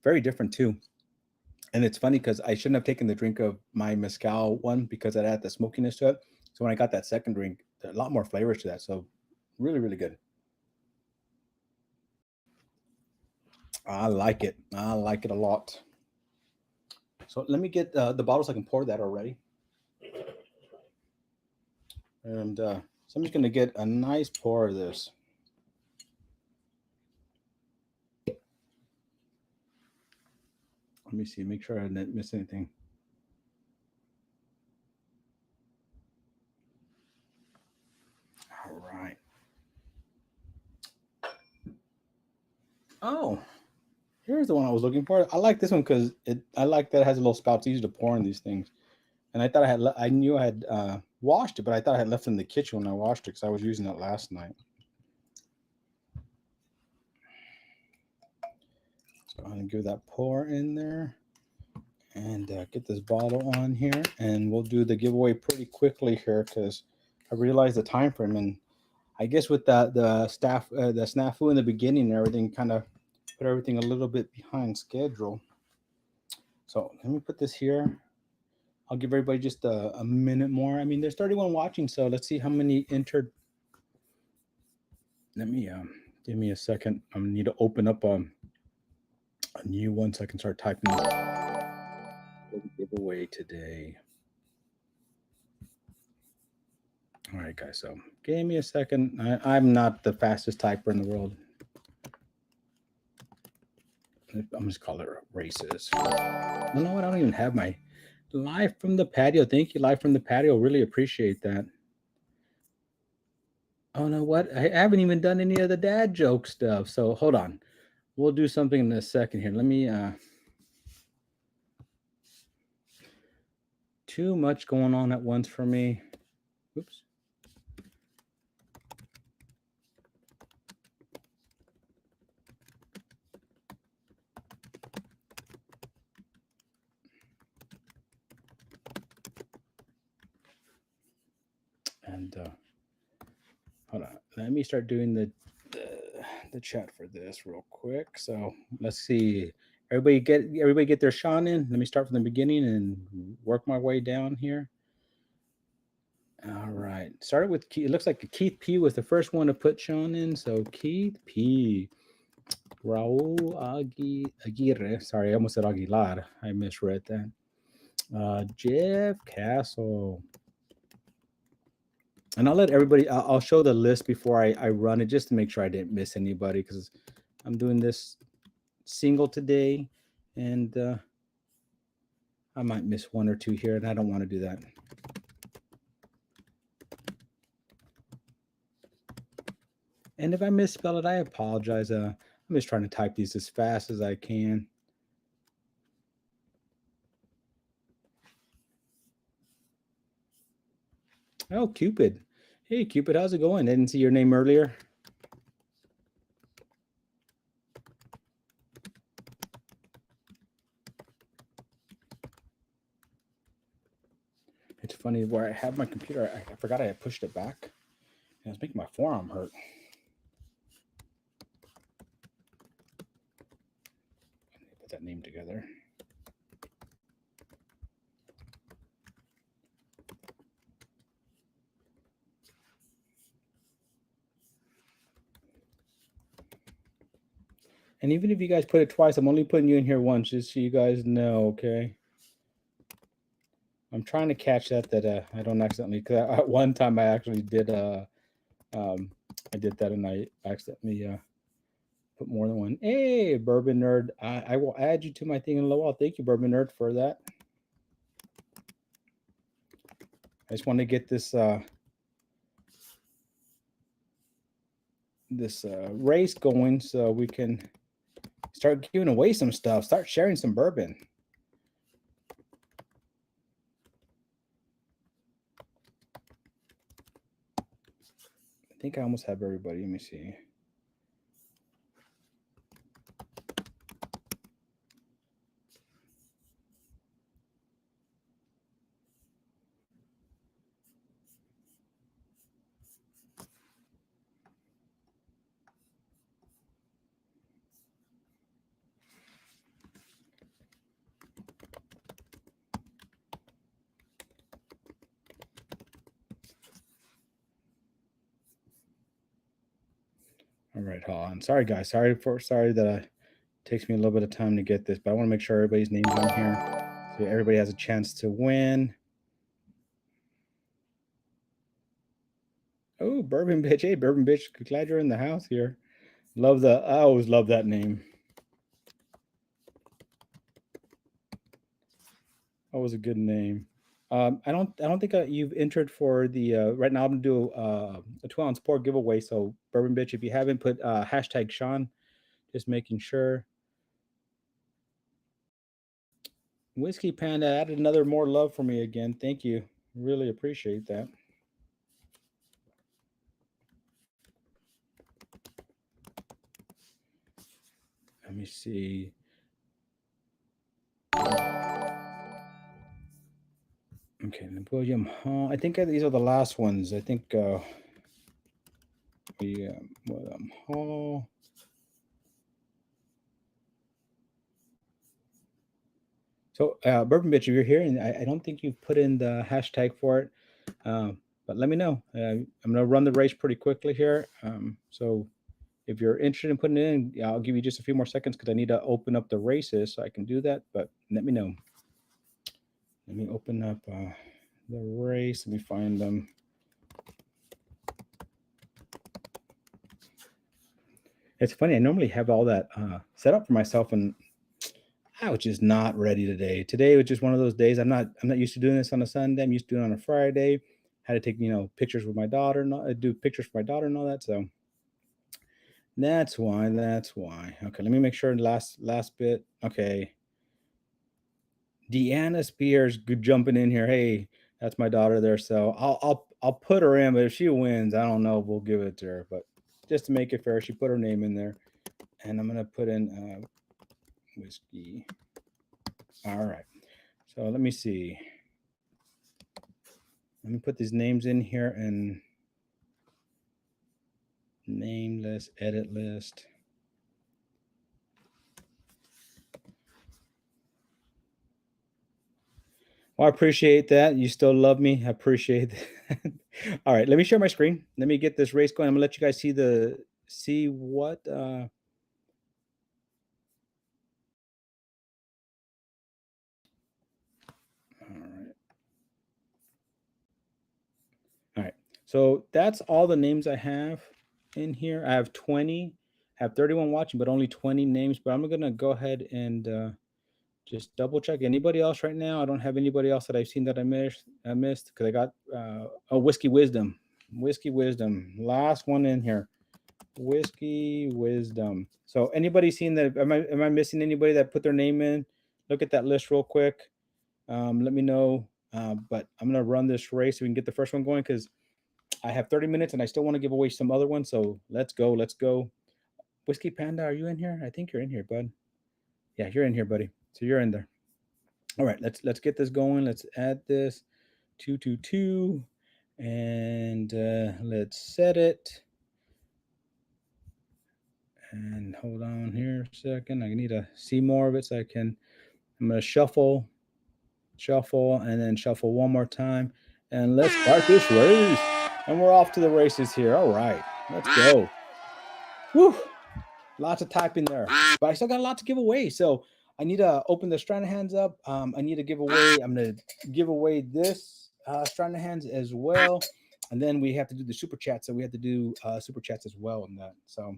very different too. And it's funny because I shouldn't have taken the drink of my mezcal one because it had the smokiness to it. So when I got that second drink, there's a lot more flavors to that. So really, really good. I like it. I like it a lot. So let me get the bottle so I can pour that already. And so I'm just going to get a nice pour of this. Let me see, make sure I didn't miss anything. All right. Oh, here's the one I was looking for. I like this one because I like that it has a little spout. It's easy to pour in these things. And I thought I knew I had washed it, but I thought I had left it in the kitchen when I washed it because I was using it last night. So I'm going to give that pour in there and get this bottle on here. And we'll do the giveaway pretty quickly here because I realized the time frame. And I guess with the snafu in the beginning and everything kind of put everything a little bit behind schedule. So let me put this here. I'll give everybody just a minute more. I mean, there's 31 watching, so let's see how many entered. Let me give me a second. I need to open up a new one so I can start typing giveaway today. All right, guys. So give me a second. I'm not the fastest typer in the world. I'm just call it races. You know what? I don't even have my live from the patio. Thank you, live from the patio. Really appreciate that. Oh no, what? I haven't even done any of the dad joke stuff. So hold on. We'll do something in a second here. Let me too much going on at once for me. Oops. And hold on, let me start doing the chat for this real quick. So let's see. Everybody get their Sean in. Let me start from the beginning and work my way down here. All right. Started with Keith. It looks like Keith P was the first one to put Sean in. So Keith P. Raul Aguirre. Sorry, I almost said Aguilar. I misread that. Jeff Castle. And I'll let everybody, I'll show the list before I run it just to make sure I didn't miss anybody, because I'm doing this single today and I might miss one or two here and I don't want to do that. And if I misspell it, I apologize. I'm just trying to type these as fast as I can. Oh, Cupid. Hey, Cupid, how's it going? I didn't see your name earlier. It's funny where I have my computer. I forgot I had pushed it back. And it's making my forearm hurt. Put that name together. And even if you guys put it twice, I'm only putting you in here once, just so you guys know, okay? I'm trying to catch that I don't accidentally, because at one time I actually did I did that and I accidentally put more than one. Hey, Bourbon Nerd, I will add you to my thing in a little while. Thank you, Bourbon Nerd, for that. I just want to get this race going so we can start giving away some stuff, start sharing some bourbon. I think I almost have everybody. Let me see. All right, hold on. Sorry, guys. Sorry that it takes me a little bit of time to get this, but I want to make sure everybody's name's on here so everybody has a chance to win. Oh, Bourbon Bitch. Hey, Bourbon Bitch. Glad you're in the house here. I always love that name. That was a good name. I don't think you've entered for the right now. I'm gonna do a 12-ounce pour giveaway. So Bourbon Bitch, if you haven't, put hashtag Sean, just making sure. Whiskey Panda added another more love for me again. Thank you. Really appreciate that. Let me see. Okay, William Hall. I think these are the last ones. I think William Hall. So Bourbon Bitch, if you're here, and I don't think you've put in the hashtag for it, but let me know. I'm gonna run the race pretty quickly here. So if you're interested in putting it in, I'll give you just a few more seconds because I need to open up the races so I can do that. But let me know. Let me open up the race. Let me find them. It's funny. I normally have all that set up for myself, and I was just not ready today. Today was just one of those days. I'm not used to doing this on a Sunday. I'm used to doing it on a Friday. Had to take pictures with my daughter and do pictures for my daughter and all that. So that's why. Okay, let me make sure last bit. Okay. Deanna Spears jumping in here. Hey, that's my daughter there. So I'll put her in, but if she wins, I don't know if we'll give it to her. But just to make it fair, she put her name in there, and I'm gonna put in whiskey. All right. So let me see. Let me put these names in here and name list, edit list. Well, I appreciate that. You still love me. I appreciate that. All right, let me share my screen. Let me get this race going. I'm gonna let you guys see what all right. All right. So that's all the names I have in here. I have 20, I have 31 watching, but only 20 names. But I'm gonna go ahead and just double check. Anybody else right now? I don't have anybody else that I've seen that I missed because I got Whiskey Wisdom. Whiskey Wisdom. Last one in here. Whiskey Wisdom. So anybody seen that? Am I missing anybody that put their name in? Look at that list real quick. Let me know. But I'm gonna run this race so we can get the first one going because I have 30 minutes and I still want to give away some other ones. So let's go. Let's go. Whiskey Panda, are you in here? I think you're in here, bud. Yeah, you're in here, buddy. So you're in there. All right, let's get this going. Let's add this 222 and let's set it. And hold on here a second. I need to see more of it so I can. I'm gonna shuffle, and then shuffle one more time. And let's start this race. And we're off to the races here. All right, let's go. Whew. Lots of typing there, but I still got a lot to give away. So I need to open the Stranahands up. I need to give away. I'm gonna give away this Stranahands as well, and then we have to do the super chats. So we have to do super chats as well in that. So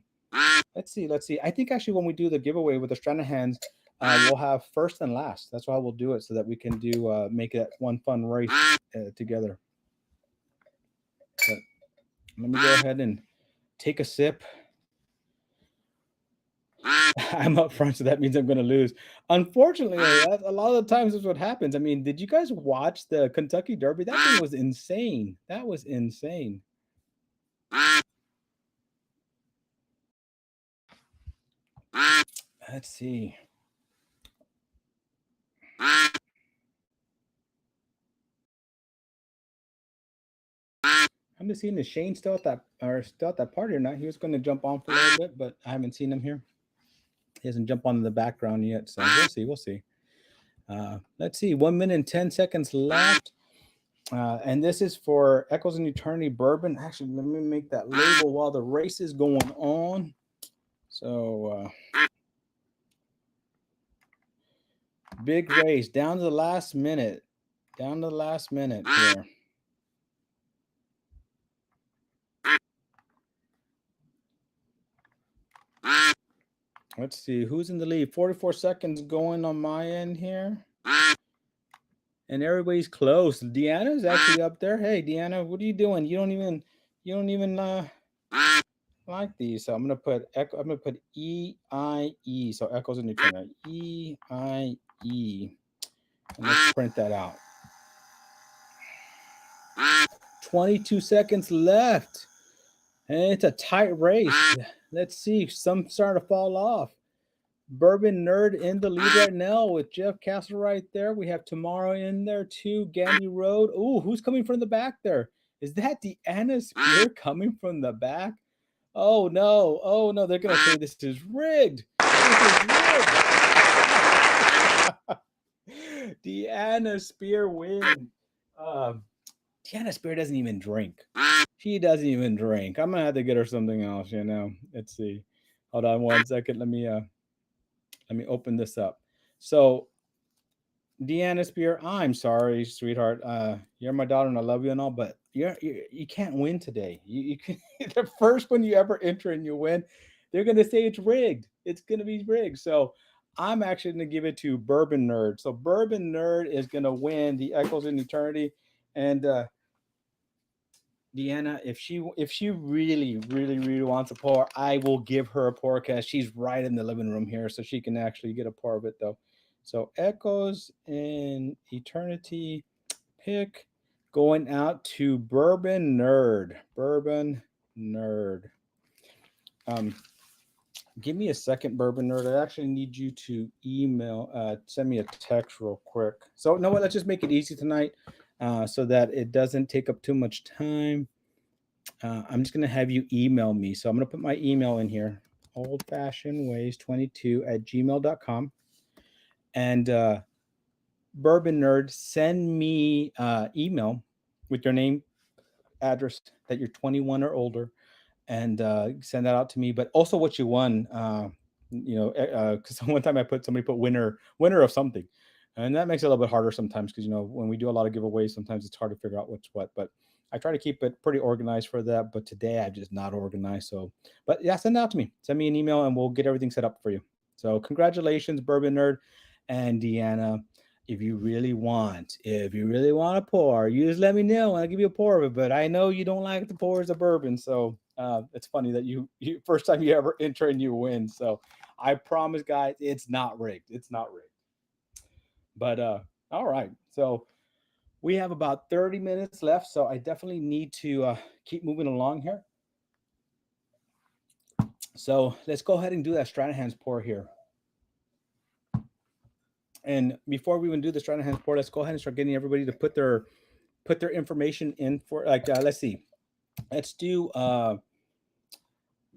let's see. I think actually when we do the giveaway with the Stranahands, we'll have first and last. That's why we'll do it so that we can do make it one fun race together. But let me go ahead and take a sip. I'm up front, so that means I'm going to lose. Unfortunately, a lot of the times is what happens. I mean, did you guys watch the Kentucky Derby? That thing was insane. That was insane. Let's see. I'm just seeing is Shane still at that party or not? He was going to jump on for a little bit, but I haven't seen him here. He hasn't jumped on in the background yet, so we'll see. Let's see. 1 minute and 10 seconds left. And this is for Echoes in Eternity Bourbon. Actually, let me make that label while the race is going on. So, big race down to the last minute. Here. Let's see who's in the lead. 44 seconds going on my end here. And everybody's close. Deanna's actually up there. Hey, Deanna, what are you doing? You don't even like these. So I'm gonna put EIE. So Echoes in Eternity. EIE. And let's print that out. 22 seconds left. And it's a tight race. Let's see. Some starting to fall off. Bourbon Nerd in the lead right now with Jeff Castle right there. We have Tomorrow in there too. Gandy Road. Ooh, who's coming from the back there? Is that Deanna Spear coming from the back? Oh no. They're gonna say this is rigged. Deanna Spear win. Deanna Spear doesn't even drink. She doesn't even drink. I'm gonna have to get her something else, Let's see. Hold on 1 second. Let me open this up. So Deanna Spear, I'm sorry, sweetheart. You're my daughter and I love you and all, but you can't win today. You can, the first one you ever enter and you win, they're gonna say it's rigged. It's gonna be rigged. So I'm actually gonna give it to Bourbon Nerd. So Bourbon Nerd is gonna win the Echoes in Eternity. And Deanna, if she really wants a pour, I will give her a pour because she's right in the living room here, so she can actually get a pour of it though. So Echoes in Eternity pick going out to Bourbon Nerd. Give me a second, Bourbon Nerd. I actually need you to send me a text real quick. So, you know what? Let's just make it easy tonight. so that it doesn't take up too much time. I'm just going to have you email me. So I'm going to put my email in here, oldfashionedways22@gmail.com. And Bourbon Nerd, send me email with your name, address, that you're 21 or older, and send that out to me. But also what you won. Because one time somebody put winner of something, and that makes it a little bit harder sometimes because when we do a lot of giveaways, sometimes it's hard to figure out what's what. But I try to keep it pretty organized for that. But today I'm just not organized. So, but yeah, send it out to me. Send me an email and we'll get everything set up for you. So congratulations, Bourbon Nerd and Deanna. If you really want to pour, you just let me know and I'll give you a pour of it. But I know you don't like the pours of bourbon, so it's funny that you first time you ever enter and you win. So I promise, guys, it's not rigged. It's not rigged. But all right, so we have about 30 minutes left, so I definitely need to keep moving along here. So let's go ahead and do that Stranahan's pour here. And before we even do the Stranahan's pour, let's go ahead and start getting everybody to put their information in for let's see. Let's do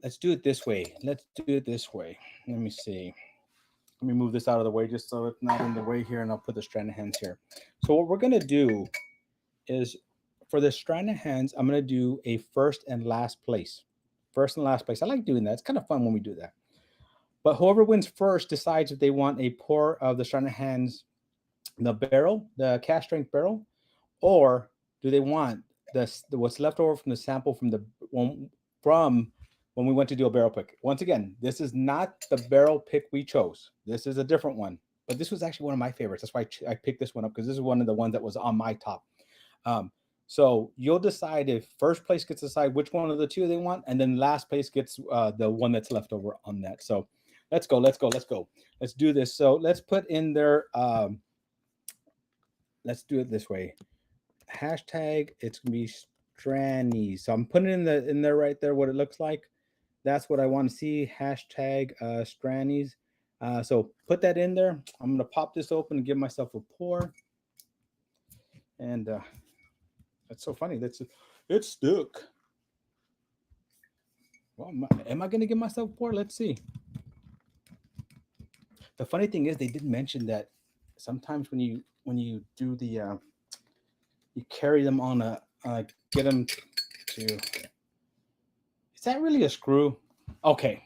it this way. Let me see. Let me move this out of the way just so it's not in the way here, and I'll put the Stranahan's here. So what we're gonna do is, for the Stranahan's, I'm gonna do a first and last place. First and last place. I like doing that. It's kind of fun when we do that. But whoever wins first decides if they want a pour of the Stranahan's, the barrel, the cask strength barrel, or do they want what's left over from the sample from when we went to do a barrel pick. Once again, this is not the barrel pick we chose. This is a different one. But this was actually one of my favorites. That's why I picked this one up, because this is one of the ones that was on my top. So you'll decide if first place gets to decide which one of the two they want, and then last place gets the one that's left over on that. So let's go. Let's do this. So let's put in there. Let's do it this way. Hashtag, it's gonna be Strannies. So I'm putting in there right there what it looks like. That's what I want to see. Hashtag Strannies. So put that in there. I'm gonna pop this open and give myself a pour. And that's so funny. It's stuck. Well, am I gonna give myself a pour? Let's see. The funny thing is, they did mention that sometimes when you do the you carry them on get them to. Is that really a screw? Okay.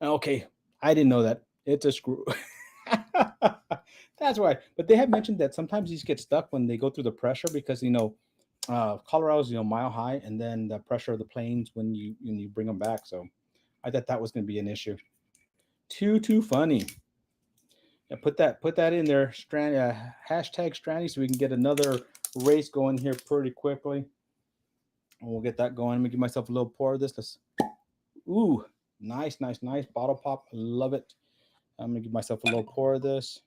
I didn't know that. It's a screw. That's why. But they have mentioned that sometimes these get stuck when they go through the pressure, because Colorado's mile high, and then the pressure of the planes when you bring them back. So I thought that was going to be an issue. Too funny. Yeah, put that in there. Hashtag Strandy, so we can get another race going here pretty quickly. And we'll get that going. Let me give myself a little pour of this. Ooh, nice bottle pop. I love it. I'm gonna give myself a little pour of this.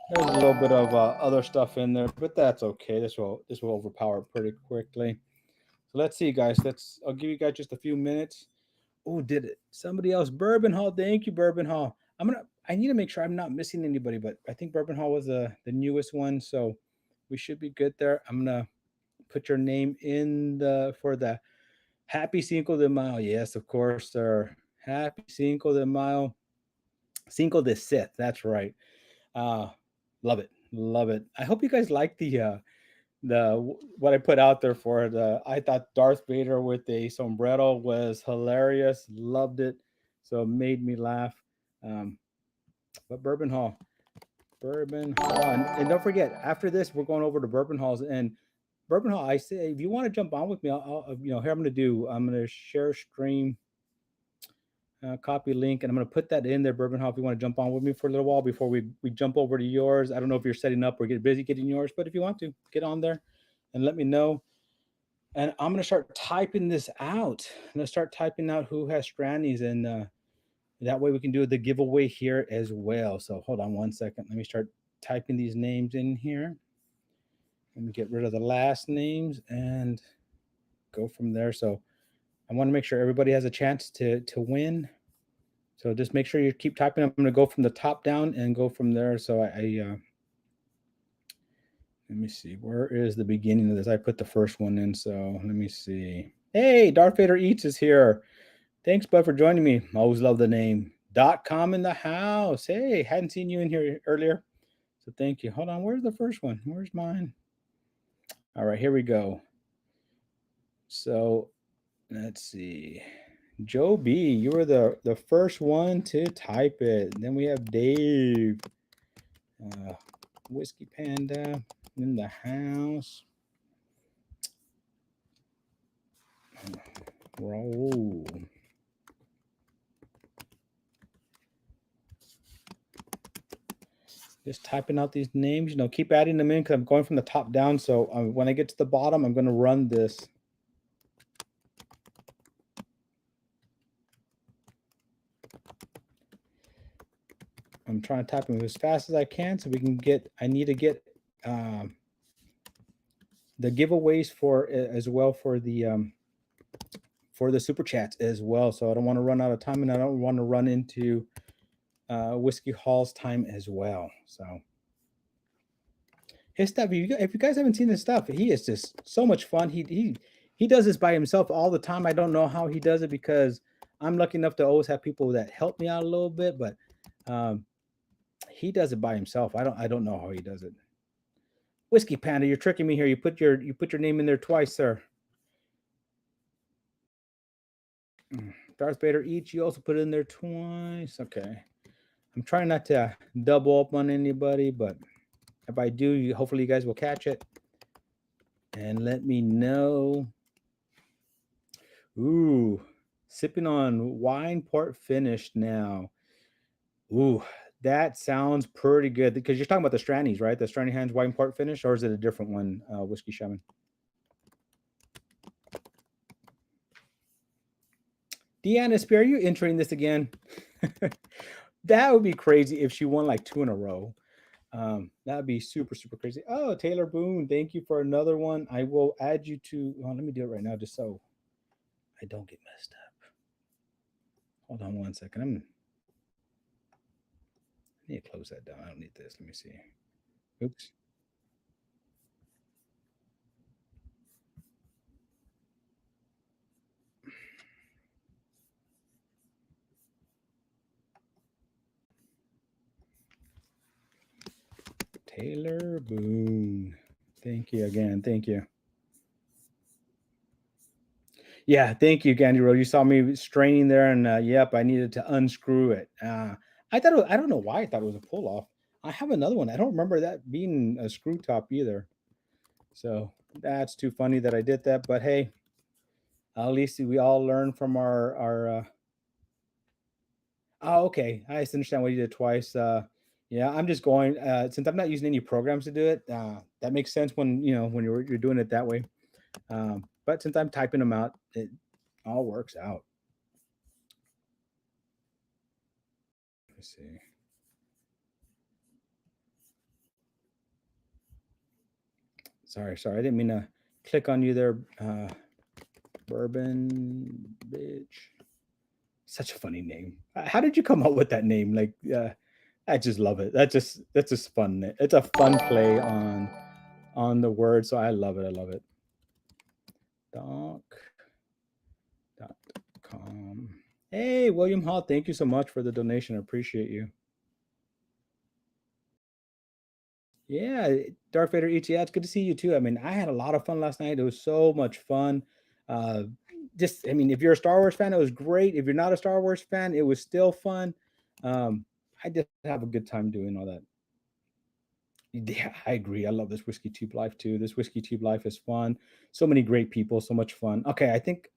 There's a little bit of other stuff in there, but that's okay. This will overpower it pretty quickly. So let's see, guys. I'll give you guys just a few minutes. Oh, did it? Somebody else. Bourbon Hall. Thank you, Bourbon Hall. I need to make sure I'm not missing anybody, but I think Bourbon Hall was the newest one, so we should be good there. I'm gonna put your name in for the Happy Cinco de Mayo. Yes, of course, sir. Happy Cinco de Mayo. Cinco de Sith. That's right. Love it. I hope you guys like the what I put out there for it. I thought Darth Vader with a sombrero was hilarious. Loved it. So it made me laugh. But Bourbon Hall. And don't forget, after this, we're going over to Bourbon Halls. And Bourbon Hall, I say, if you want to jump on with me, I'll here I'm going to share stream, copy link, and I'm going to put that in there, Bourbon Hall, if you want to jump on with me for a little while before we jump over to yours. I don't know if you're setting up or get busy getting yours, but if you want to, get on there and let me know. And I'm going to start typing this out. I'm going to start typing out who has Strannies, and that way we can do the giveaway here as well. So hold on one second. Let me start typing these names in here. Let me get rid of the last names and go from there. So I want to make sure everybody has a chance to win. So just make sure you keep typing. I'm going to go from the top down and go from there. So Let me see. Where is the beginning of this? I put the first one in, so let me see. Hey, Darth Vader Eats is here. Thanks, bud, for joining me. Always love the name. .com in the house. Hey, hadn't seen you in here earlier, so thank you. Hold on. Where's the first one? Where's mine? All right, here we go. So let's see. Joe B, you were the first one to type it. Then we have Dave. Whiskey Panda in the house. Roll. Just typing out these names, you know, keep adding them in because I'm going from the top down. So when I get to the bottom, I'm going to run this. I'm trying to type them as fast as I can so we can get, I need to get the giveaways for as well for the super chats as well. So I don't want to run out of time and I don't want to run into Whiskey Hall's time as well. So his stuff, if you guys haven't seen his stuff, he is just so much fun. He does this by himself all the time. I don't know how he does it because I'm lucky enough to always have people that help me out a little bit, but he does it by himself. I don't know how he does it. Whiskey Panda, you're tricking me here. You put your name in there twice, sir. Darth Vader Eats, you also put it in there twice. Okay. I'm trying not to double up on anybody, but if I do, hopefully you guys will catch it and let me know. Ooh, sipping on wine port finished now. Ooh, that sounds pretty good because you're talking about the Strannies, right? The Stranny Hands wine port finish, or is it a different one, Whiskey Shaman? Deanna Spear, are you entering this again? That would be crazy if she won like 2 in a row. That would be super, super crazy. Oh, Taylor Boone, thank you for another one. I will add you to, let me do it right now just so I don't get messed up. Hold on one second. I need to close that down. I don't need this. Let me see. Oops. Taylor Boone. Thank you again. Thank you. Yeah, thank you, Gandhi Road. You saw me straining there, and yep, I needed to unscrew it. I thought I don't know why I thought it was a pull off. I have another one. I don't remember that being a screw top either. So that's too funny that I did that. But hey, at least we all learn from our. Oh, okay. I just understand what you did twice. Yeah, I'm just going since I'm not using any programs to do it. That makes sense when when you're doing it that way. But since I'm typing them out, it all works out. Let's see. Sorry, I didn't mean to click on you there, Bourbon Bitch. Such a funny name. How did you come up with that name? Like, I just love it. That's just fun. It's a fun play on the word, so I love it. I love it. Doc.com. Hey, William Hall, thank you so much for the donation. I appreciate you. Yeah, Darth Vader Eats. Yeah, it's good to see you too. I mean, I had a lot of fun last night. It was so much fun. I mean, if you're a Star Wars fan, it was great. If you're not a Star Wars fan, it was still fun. I did have a good time doing all that. Yeah, I agree. I love this Whiskey Tube Life too. This Whiskey Tube Life is fun. So many great people, so much fun. Okay, I think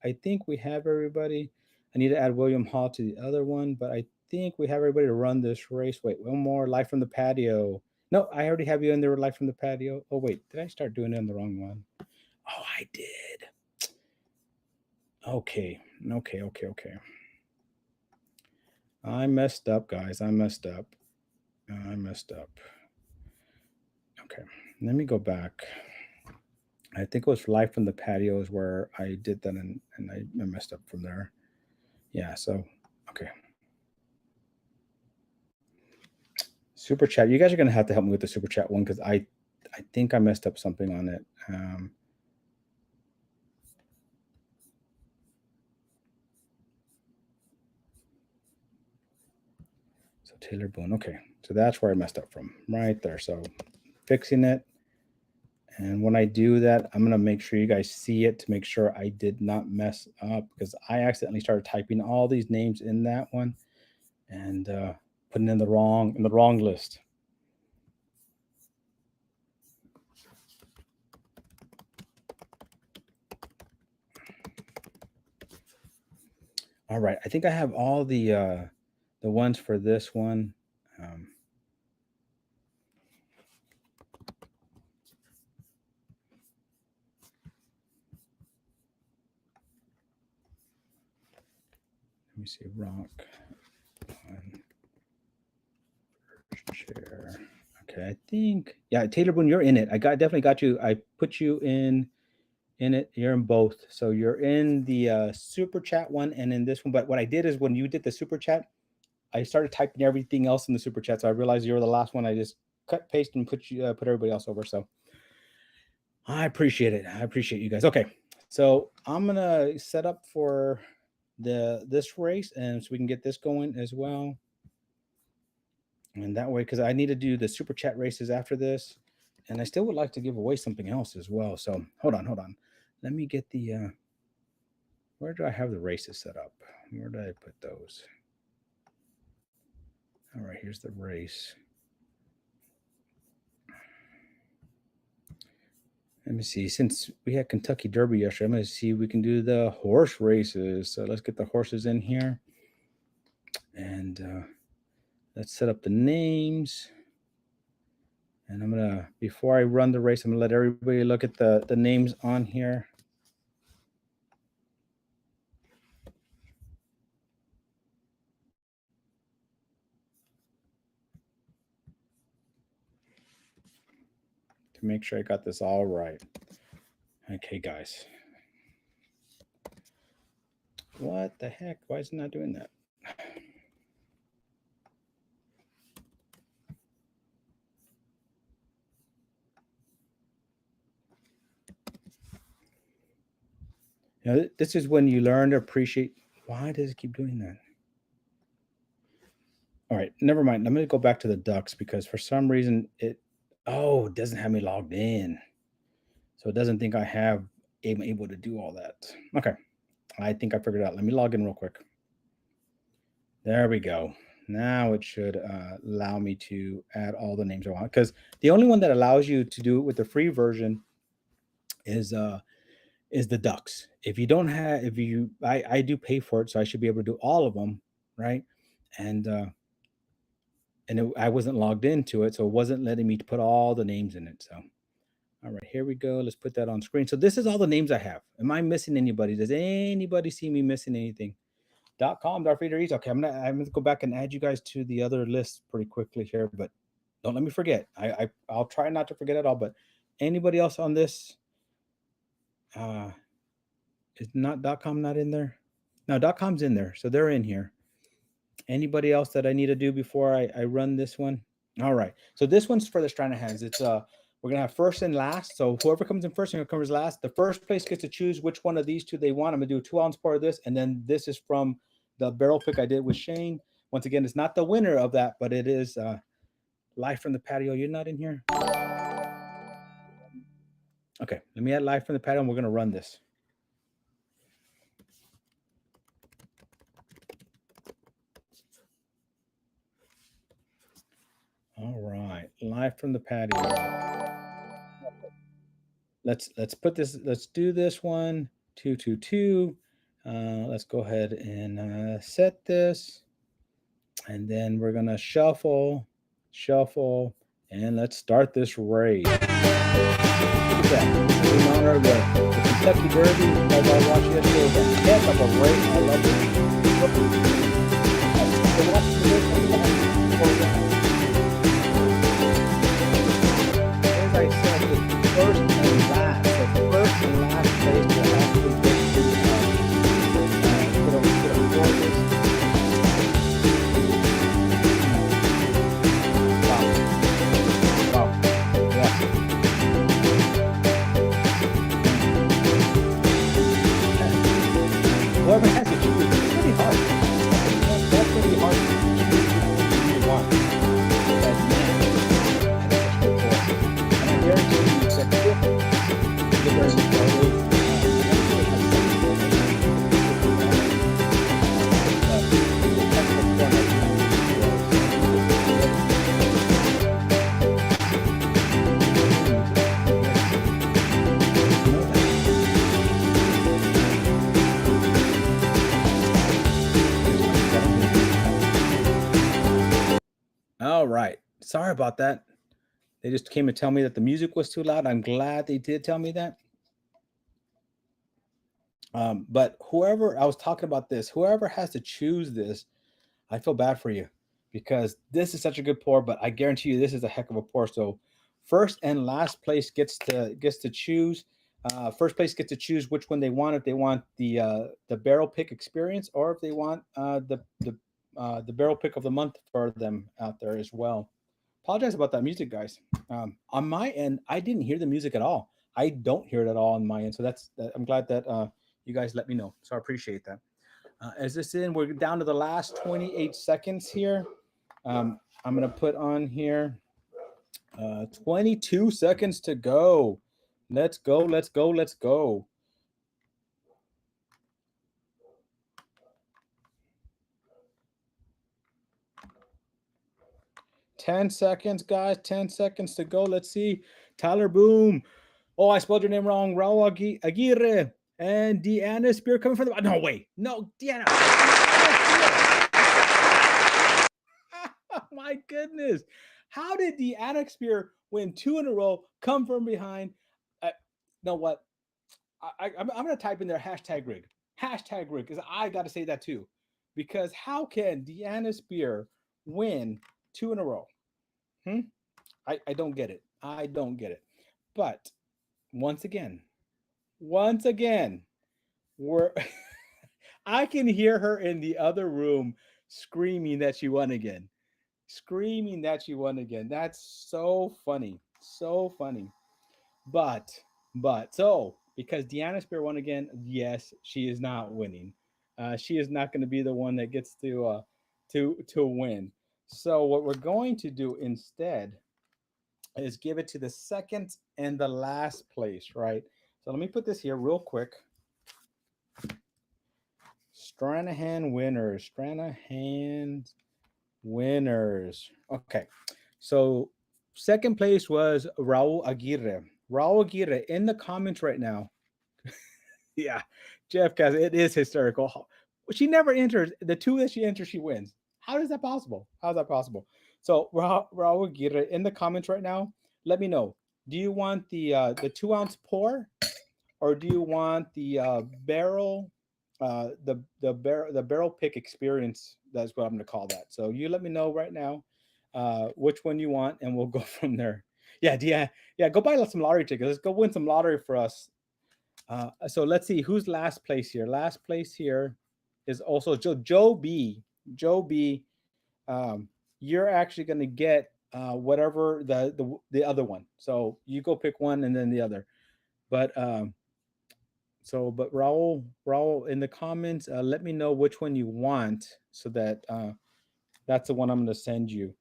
we have everybody. I need to add William Hall to the other one, but I think we have everybody to run this race. Wait, one more live from the patio. No, I already have you in there live from the patio. Oh wait, did I start doing it on the wrong one? Oh, I did. Okay. I messed up, guys. I messed up. Okay, let me go back. I think it was live from the patio is where I did that, and I messed up from there. Yeah, so okay. Super chat. You guys are gonna have to help me with the super chat one because I I think I messed up something on it. So Taylor Boone. Okay, so that's where I messed up from, right there. So fixing it. And when I do that, I'm going to make sure you guys see it to make sure I did not mess up, because I accidentally started typing all these names in that one and putting in the wrong list. All right, I think I have all the ones for this one. Let me see, rock on first chair. Okay, I think, yeah, Taylor Boone, you're in it. I definitely got you. I put you in it. You're in both. So you're in the super chat one and in this one. But what I did is when you did the super chat, I started typing everything else in the super chat. So I realized you were the last one. I just cut, paste, and put everybody else over. So I appreciate it. I appreciate you guys. Okay, so I'm gonna set up for this race, and so we can get this going as well. And that way, because I need to do the super chat races after this, and I still would like to give away something else as well. So hold on. Let me get the where do I have the races set up? Where did I put those? All right, here's the race. Let me see. Since we had Kentucky Derby yesterday, I'm going to see if we can do the horse races. So let's get the horses in here. And let's set up the names. And I'm going to, before I run the race, I'm going to let everybody look at the names on here. To make sure I got this all right. Okay, guys. What the heck? Why is it not doing that? You know, this is when you learn to appreciate. Why does it keep doing that? All right, never mind. I'm going to go back to the ducks because for some reason it doesn't have me logged in. So it doesn't think I am able to do all that. Okay, I think I figured it out. Let me log in real quick. There we go. Now it should allow me to add all the names I want, because the only one that allows you to do it with the free version is the ducks. If you don't have, I do pay for it, so I should be able to do all of them, right? And I wasn't logged into it, so it wasn't letting me put all the names in it. So, all right, here we go. Let's put that on screen. So this is all the names I have. Am I missing anybody? Does anybody see me missing anything? .com, Darth Vader Eats. Okay, I'm gonna go back and add you guys to the other list pretty quickly here, but don't let me forget. I'll try not to forget it all. But anybody else on this? Is not .com not in there? No, .com's in there, so they're in here. Anybody else that I need to do before I run this one? All right. So this one's for the stranded hands. It's we're gonna have first and last. So whoever comes in first and whoever comes last, the first place gets to choose which one of these two they want. I'm gonna do a 2-ounce pour of this, and then this is from the barrel pick I did with Shane. Once again, it's not the winner of that, but it is live from the patio. You're not in here. Okay, let me add live from the patio, and we're gonna run this. All right, live from the patio. Let's put this. Let's do this one. 222. Let's go ahead and set this, and then we're gonna shuffle, and let's start this race. Look at that! In honor of the Kentucky Derby, as I watched yesterday, the heck of a race. I love it. As I said, the first and last, the first and last place will actually get to put a this. Wow. Yeah. All right. Sorry about that. They just came to tell me that the music was too loud. I'm glad they did tell me that. But whoever, I was talking about this, whoever has to choose this, I feel bad for you because this is such a good pour, but I guarantee you this is a heck of a pour. So first and last place gets to choose. First place gets to choose which one they want. If they want the barrel pick experience, or if they want the barrel pick of the month for them out there as well. Apologize about that music, guys. On my end, I didn't hear the music at all. I don't hear it at all on my end. So I'm glad that you guys let me know. So I appreciate that. As this in, we're down to the last 28 seconds here. I'm going to put on here 22 seconds to go. Let's go, let's go, let's go. Ten seconds, guys. 10 seconds to go. Let's see. Tyler Boom. Oh, I spelled your name wrong. Raul Aguirre and Deanna Spear coming from the. No, wait. No, Deanna. Oh, my goodness. How did Deanna Spear win 2 in a row, come from behind? You know what? I'm going to type in there hashtag rig. Hashtag rig, because I got to say that too. Because how can Deanna Spear win 2 in a row? I don't get it. I don't get it. But once again, we're I can hear her in the other room screaming that she won again. Screaming that she won again. That's so funny. So funny. But so because Deanna Spear won again, yes, she is not winning. She is not going to be the one that gets to win. So what we're going to do instead is give it to the second and the last place, right? So let me put this here real quick. Stranahan winners. Okay. So second place was Raul Aguirre. Raul Aguirre in the comments right now. Yeah, Jeff, guys, it is hysterical. She never enters. The 2 that she enters, she wins. How is that possible? How is that possible? So Raul Aguirre in the comments right now, let me know. Do you want the 2-ounce pour, or do you want the barrel the barrel pick experience? That's what I'm going to call that. So you let me know right now which one you want, and we'll go from there. Yeah. Go buy some lottery tickets. Let's go win some lottery for us. So let's see who's last place here. Last place here is also Joe B. Joe B. You're actually going to get whatever the other one. So you go pick one and then the other. But but Raul in the comments, let me know which one you want, so that that's the one I'm going to send you.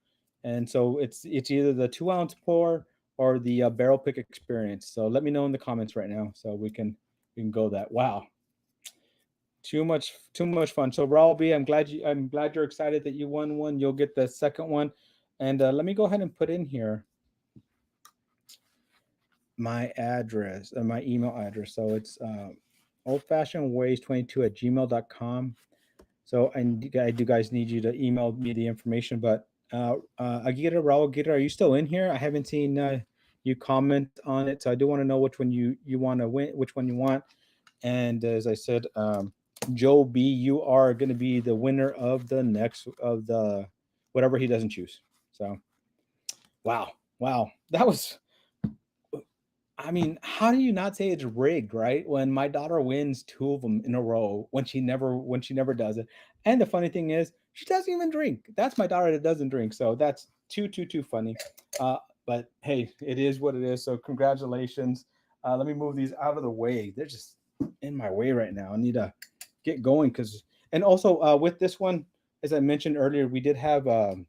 And so it's either the 2-ounce pour or the barrel pick experience. So let me know in the comments right now, so we can go that. Wow, too much fun. So Raul B, I'm glad you're excited that you won one. You'll get the second one, and let me go ahead and put in here my address, my email address. So it's oldfashionedways22@gmail.com. So I do guys need you to email me the information. But Aguirre, Raul Aguirre, are you still in here? I haven't seen you comment on it, so I do want to know which one you want to win, which one you want. And as I said, Joe B, you are going to be the winner of the whatever he doesn't choose. So, wow, that was. I mean, how do you not say it's rigged, right? When my daughter wins 2 of them in a row, when she never does it. And the funny thing is, she doesn't even drink. That's my daughter that doesn't drink. So that's too funny. But hey, it is what it is. So congratulations. Let me move these out of the way. They're just in my way right now. I need to get going and also with this one, as I mentioned earlier, I did have an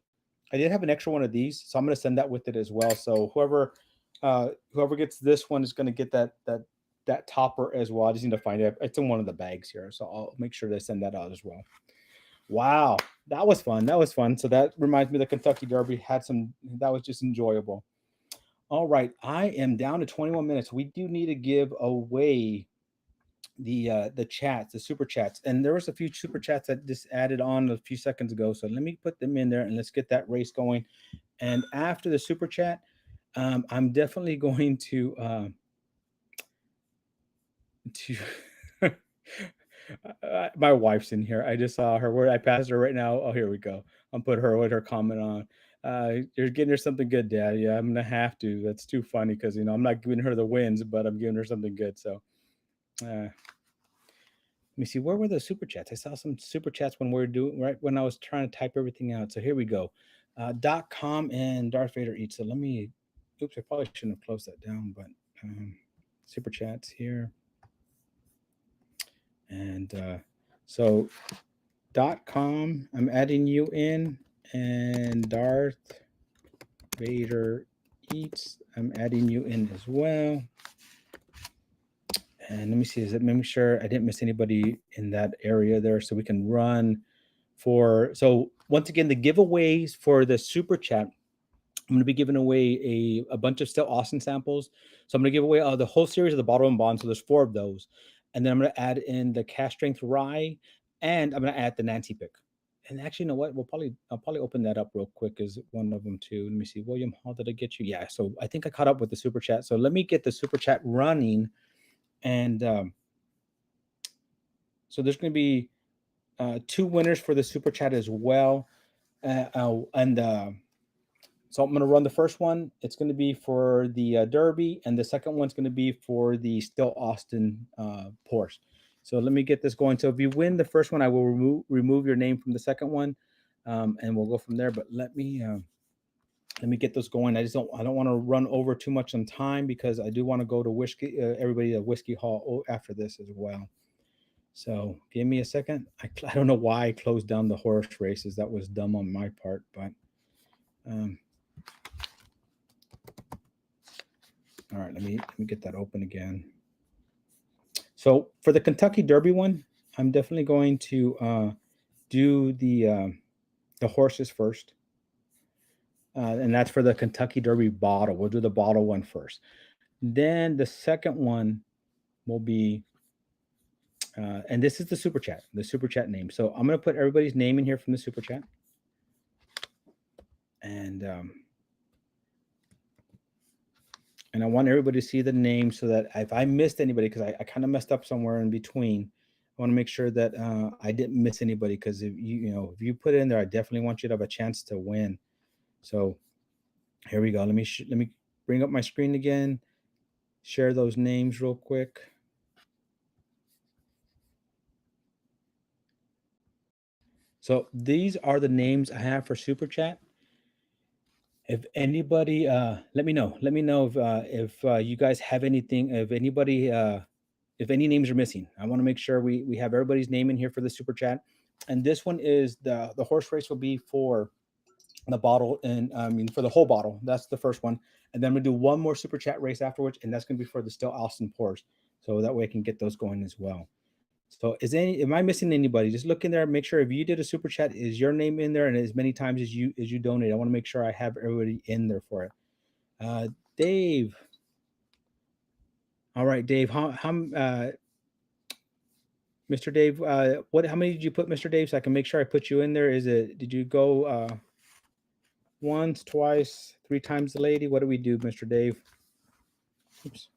extra one of these, so I'm going to send that with it as well. So whoever gets this one is going to get that topper as well. I just need to find it. It's in one of the bags here, so I'll make sure to send that out as well. Wow, that was fun. So that reminds me of the Kentucky Derby. That was just enjoyable. All right, I am down to 21 minutes. We do need to give away the chats, the super chats, and there was a few super chats that just added on a few seconds ago. So let me put them in there and let's get that race going. And after the super chat, I'm definitely going to my wife's in here. I just saw her. Where I passed her right now. Oh, here we go. I'll put her with her comment on. You're getting her something good, Dad. Yeah, I'm gonna have to. That's too funny because I'm not giving her the wins, but I'm giving her something good. So let me see. Where were the super chats? I saw some super chats when we were doing right when I was trying to type everything out. So here we go. .com and Darth Vader eats. So let me. Oops, I probably shouldn't have closed that down, but super chats here. And so .com, I'm adding you in, and Darth Vader eats, I'm adding you in as well. And let me see, make sure I didn't miss anybody in that area there, so we can run for. So once again, the giveaways for the super chat, I'm going to be giving away a bunch of still Austin samples. So I'm going to give away the whole series of the Bottle and Bond. So there's 4 of those. And then I'm going to add in the Cast Strength Rye, and I'm going to add the Nancy pick. And actually, you know what? I'll probably open that up real quick as one of them too. Let me see. William Hall, did I get you? Yeah. So I think I caught up with the super chat. So let me get the super chat running. And so there's going to be 2 winners for the super chat as well. So I'm going to run the first one. It's going to be for the Derby, and the second one's going to be for the Still Austin Porsche. So let me get this going. So if you win the first one, I will remove your name from the second one, and we'll go from there. But let me get those going. I don't want to run over too much on time because I do want to go to everybody at Whiskey Hall after this as well. So give me a second. I don't know why I closed down the horse races. That was dumb on my part, but. All right, let me get that open again. So for the Kentucky Derby one, I'm definitely going to do the horses first, and that's for the Kentucky Derby bottle. We'll do the bottle one first. Then the second one will be, and this is the super chat name. So I'm going to put everybody's name in here from the super chat, and I want everybody to see the name so that if I missed anybody, because I kind of messed up somewhere in between, I want to make sure that I didn't miss anybody, because if you put it in there, I definitely want you to have a chance to win. So here we go. Let me bring up my screen again, share those names real quick. So these are the names I have for Super Chat. If anybody, let me know if you guys have anything, if anybody, if any names are missing. I want to make sure we have everybody's name in here for the super chat. And this one is the horse race will be for the bottle, and for the whole bottle. That's the first one. And then we'll do one more super chat race afterwards, and that's going to be for the Still Austin Porsche. So that way I can get those going as well. So am I missing anybody? Just look in there, make sure if you did a super chat, is your name in there, and as many times as you donate. I want to make sure I have everybody in there for it. Dave. All right, Dave. How Mr. Dave, how many did you put, Mr. Dave, so I can make sure I put you in there? Did you go once, twice, 3 times the lady? What do we do, Mr. Dave? Oops.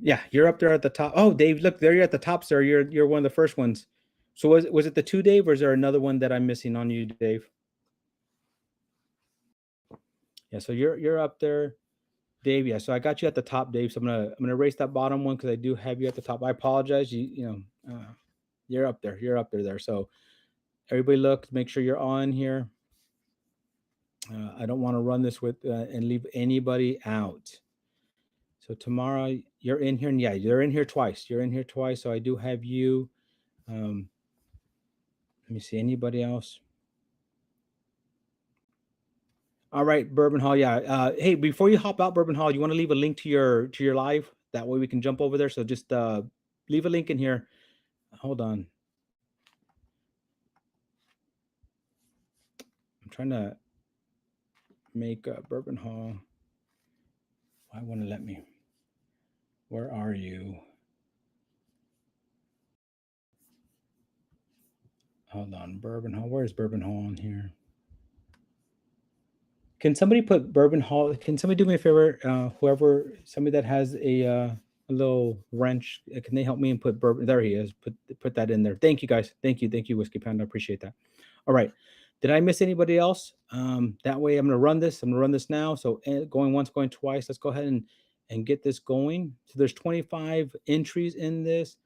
Yeah, you're up there at the top. Oh, Dave, look, there you're at the top, sir. You're one of the first ones. So was it the 2, Dave, or is there another one that I'm missing on you, Dave? Yeah, so you're up there, Dave. Yeah, so I got you at the top, Dave. So I'm gonna erase that bottom one because I do have you at the top. I apologize. You're up there. You're up there. So everybody look, make sure you're on here. I don't want to run this with and leave anybody out. So tomorrow you're in here, and yeah, you're in here twice. You're in here twice. So I do have you. Let me see, anybody else? All right, Bourbon Hall. Yeah. Hey, before you hop out, Bourbon Hall, you want to leave a link to your live? That way we can jump over there. So just leave a link in here. Hold on. I'm trying to. make Bourbon Hall. Why won't it let me? Where are you? Hold on, Bourbon Hall. Where's Bourbon Hall on here? Can somebody put Bourbon Hall? Can somebody do me a favor? Whoever, somebody that has a little wrench, can they help me and put Bourbon? There he is. Put that in there. Thank you guys. Thank you, Whiskey Panda. I appreciate that. All right. Did I miss anybody else? That way, I'm gonna run this. I'm gonna run this now. So going once, going twice. Let's go ahead and get this going. So there's 25 entries in this.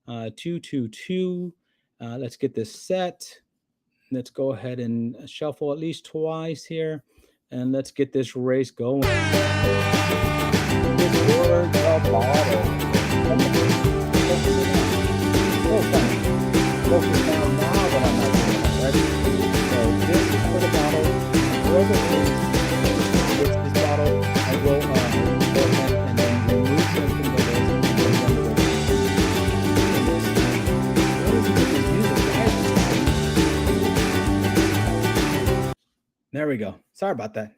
222. Let's get this set. Let's go ahead and shuffle at least twice here. And let's get this race going. Discord the bottle. Focus down now that I'm not doing it, ready? So this is for the bottle. Whoever gets this bottle, I will go ahead and then remove them from the list and then run the race. What is it with this music, guys? There we go. Sorry about that.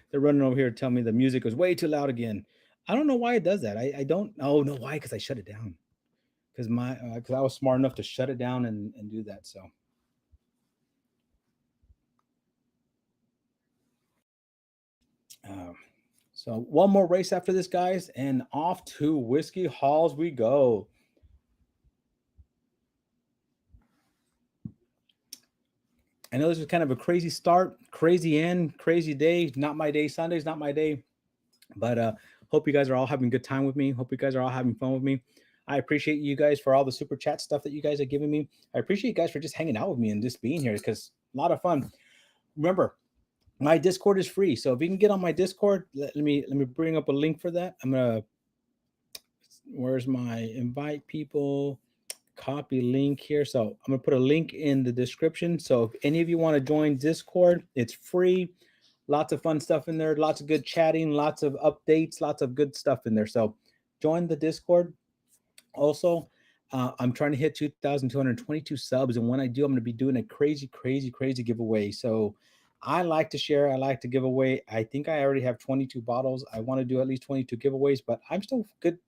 They're running over here to tell me the music was way too loud again. I don't know why it does that. I don't know why, because I shut it down. Because I was smart enough to shut it down and do that. So one more race after this, guys, and off to Whiskey Halls we go. I know this was kind of a crazy start, crazy end, crazy day. Not my day. Sunday's not my day. But hope you guys are all having a good time with me. Hope you guys are all having fun with me. I appreciate you guys for all the super chat stuff that you guys are giving me. I appreciate you guys for just hanging out with me and just being here, because a lot of fun. Remember, my Discord is free. So if you can get on my Discord, let me bring up a link for that. Where's my invite people? Copy link here. So I'm gonna put a link in the description. So if any of you want to join Discord, it's free. Lots of fun stuff in there, lots of good chatting, lots of updates, lots of good stuff in there. So join the Discord. Also, I'm trying to hit 2,222 subs, and when I do, I'm going to be doing a crazy giveaway. So I like to share, I like to give away. I think I already have 22 bottles. I want to do at least 22 giveaways, but I'm still good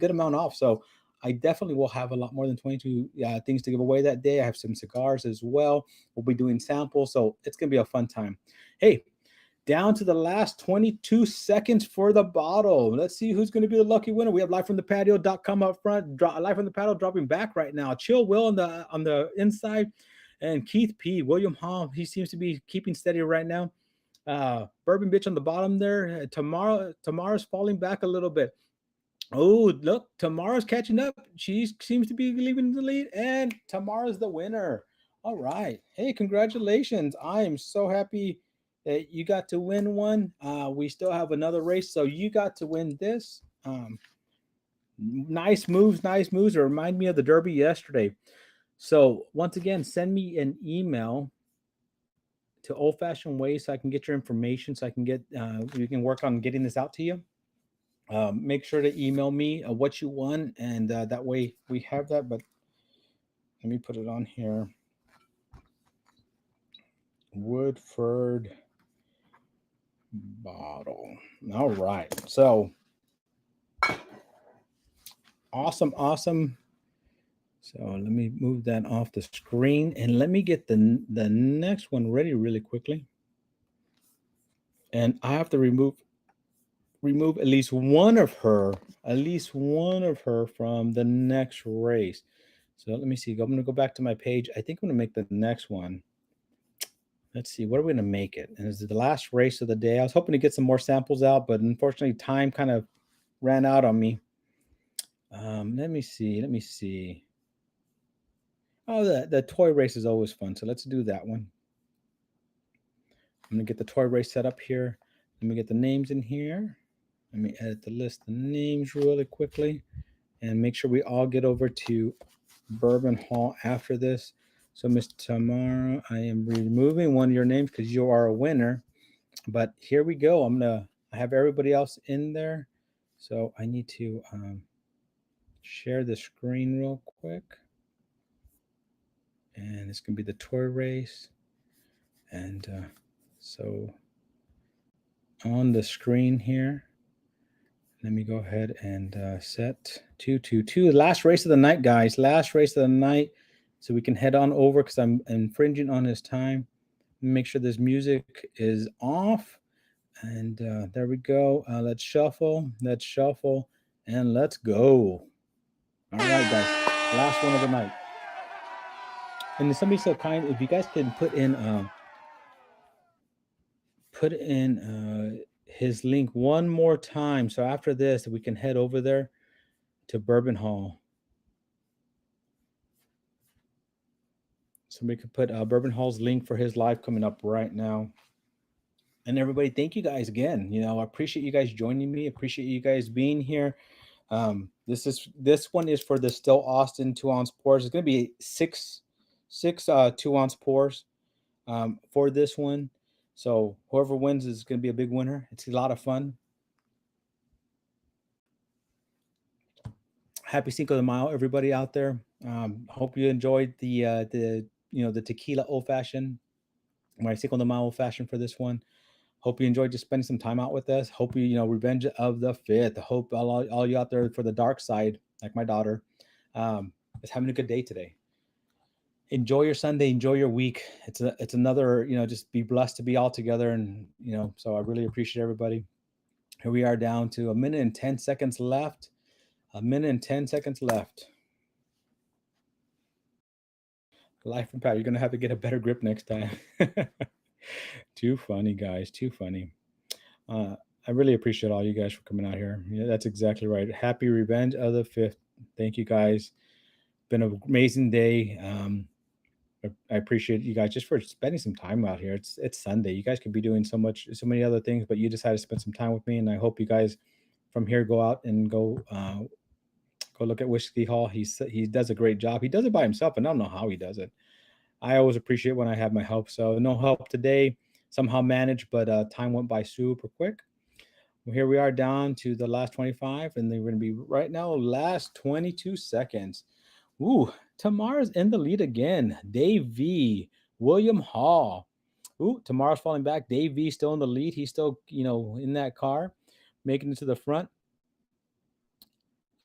amount off. So I definitely will have a lot more than 22 things to give away that day. I have some cigars as well. We'll be doing samples, so it's going to be a fun time. Hey, down to the last 22 seconds for the bottle. Let's see who's going to be the lucky winner. We have live from the patio.com up front. Live from the patio dropping back right now. Chill Will on the inside, and Keith P. William Hall. He seems to be keeping steady right now. Bourbon Bitch on the bottom there. Tomorrow's falling back a little bit. Oh, look, Tamara's catching up. She seems to be leaving the lead, and Tamara's the winner. All right. Hey, congratulations. I am so happy that you got to win one. We still have another race, so you got to win this. Nice moves. It remind me of the Derby yesterday. So once again, send me an email to Old Fashioned Ways so I can get your information, so I can get we can work on getting this out to you. Make sure to email me what you won, and that way we have that. But let me put it on here. Woodford bottle. All right. So awesome. So let me move that off the screen, and let me get the next one ready really quickly. And I have to remove at least one of her from the next race. So let me see. I'm going to go back to my page. I think I'm going to make the next one. Let's see. What are we going to make it? And this is the last race of the day. I was hoping to get some more samples out, but unfortunately, time kind of ran out on me. Let me see. Oh, the toy race is always fun. So let's do that one. I'm going to get the toy race set up here. Let me get the names in here. Let me edit the list of names really quickly and make sure we all get over to Bourbon Hall after this. So Miss Tamara, I am removing one of your names because you are a winner. But here we go. I have everybody else in there. So I need to share the screen real quick. And it's going to be the toy race. And so on the screen here. Let me go ahead and set 222. Last race of the night, guys. Last race of the night. So we can head on over because I'm infringing on his time. Make sure this music is off. And there we go. Let's shuffle. Let's shuffle. And let's go. All right, guys. Last one of the night. And if somebody's so kind, if you guys can put in his link one more time. So after this, we can head over there to Bourbon Hall. Somebody could put Bourbon Hall's link for his live coming up right now. And everybody, thank you guys again. You know, I appreciate you guys joining me. Appreciate you guys being here. This one is for the Still Austin 2-ounce pours. It's going to be six 2-ounce pours for this one. So whoever wins is going to be a big winner. It's a lot of fun. Happy Cinco de Mayo, everybody out there. Hope you enjoyed the tequila old fashioned. My Cinco de Mayo old fashioned for this one. Hope you enjoyed just spending some time out with us. Hope you Revenge of the Fifth. Hope all you out there for the dark side, like my daughter, is having a good day today. Enjoy your Sunday. Enjoy your week. It's another, just be blessed to be all together. And, so I really appreciate everybody. Here we are down to 1 minute and 10 seconds left. 1 minute and 10 seconds left. Life from Pat, you're going to have to get a better grip next time. Too funny, guys. Too funny. I really appreciate all you guys for coming out here. Yeah, that's exactly right. Happy Revenge of the Fifth. Thank you, guys. Been an amazing day. I appreciate you guys just for spending some time out here. It's Sunday. You guys could be doing so many other things, but you decided to spend some time with me. And I hope you guys from here go out and go look at Whiskey Hall. He does a great job. He does it by himself, and I don't know how he does it. I always appreciate when I have my help. So no help today, somehow managed, but time went by super quick. Well, here we are down to the last 25, and they're going to be right now last 22 seconds. Ooh, Tamara's in the lead again. Dave V, William Hall. Ooh, Tamara's falling back. Dave V still in the lead. He's still, in that car, making it to the front.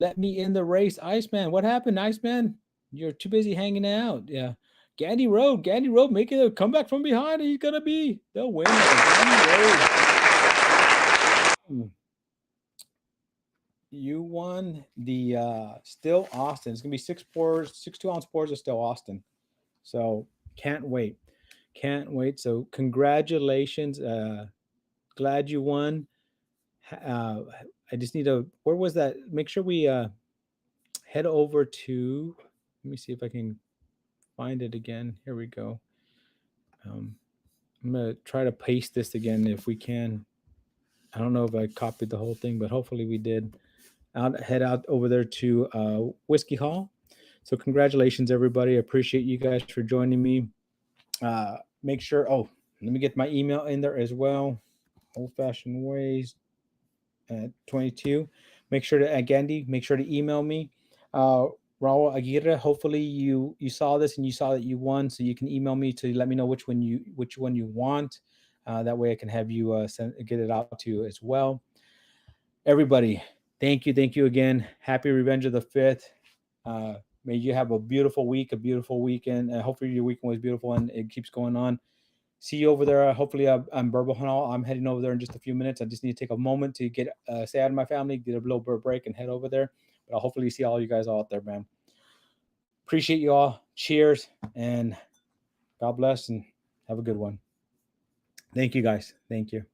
Let me in the race. Iceman, what happened, Iceman? You're too busy hanging out. Yeah. Gandy Road making a comeback from behind. He's going to be the winner. Gandy Road. You won the Still Austin. It's going to be 6 2-ounce pours of Still Austin. So can't wait. So congratulations. Glad you won. I just need where was that? Make sure we head over to, let me see if I can find it again. Here we go. I'm going to try to paste this again if we can. I don't know if I copied the whole thing, but hopefully we did. Head out over there to Whiskey Hall. So congratulations, everybody. I appreciate you guys for joining me. Make sure, let me get my email in there as well. Old Fashioned Ways at 22. Make sure to email me. Raul Aguirre, hopefully you saw this and you saw that you won, so you can email me to let me know which one you want. That way I can have you get it out to you as well. Everybody, thank you again. Happy Revenge of the Fifth. May you have a beautiful week, a beautiful weekend. Hopefully your weekend was beautiful and it keeps going on. See you over there. Hopefully I'm Bourbon Hall. I'm heading over there in just a few minutes. I just need to take a moment to get say out of my family, get a little break and head over there. But I'll hopefully see all you guys out there, man. Appreciate you all. Cheers and God bless and have a good one. Thank you, guys. Thank you.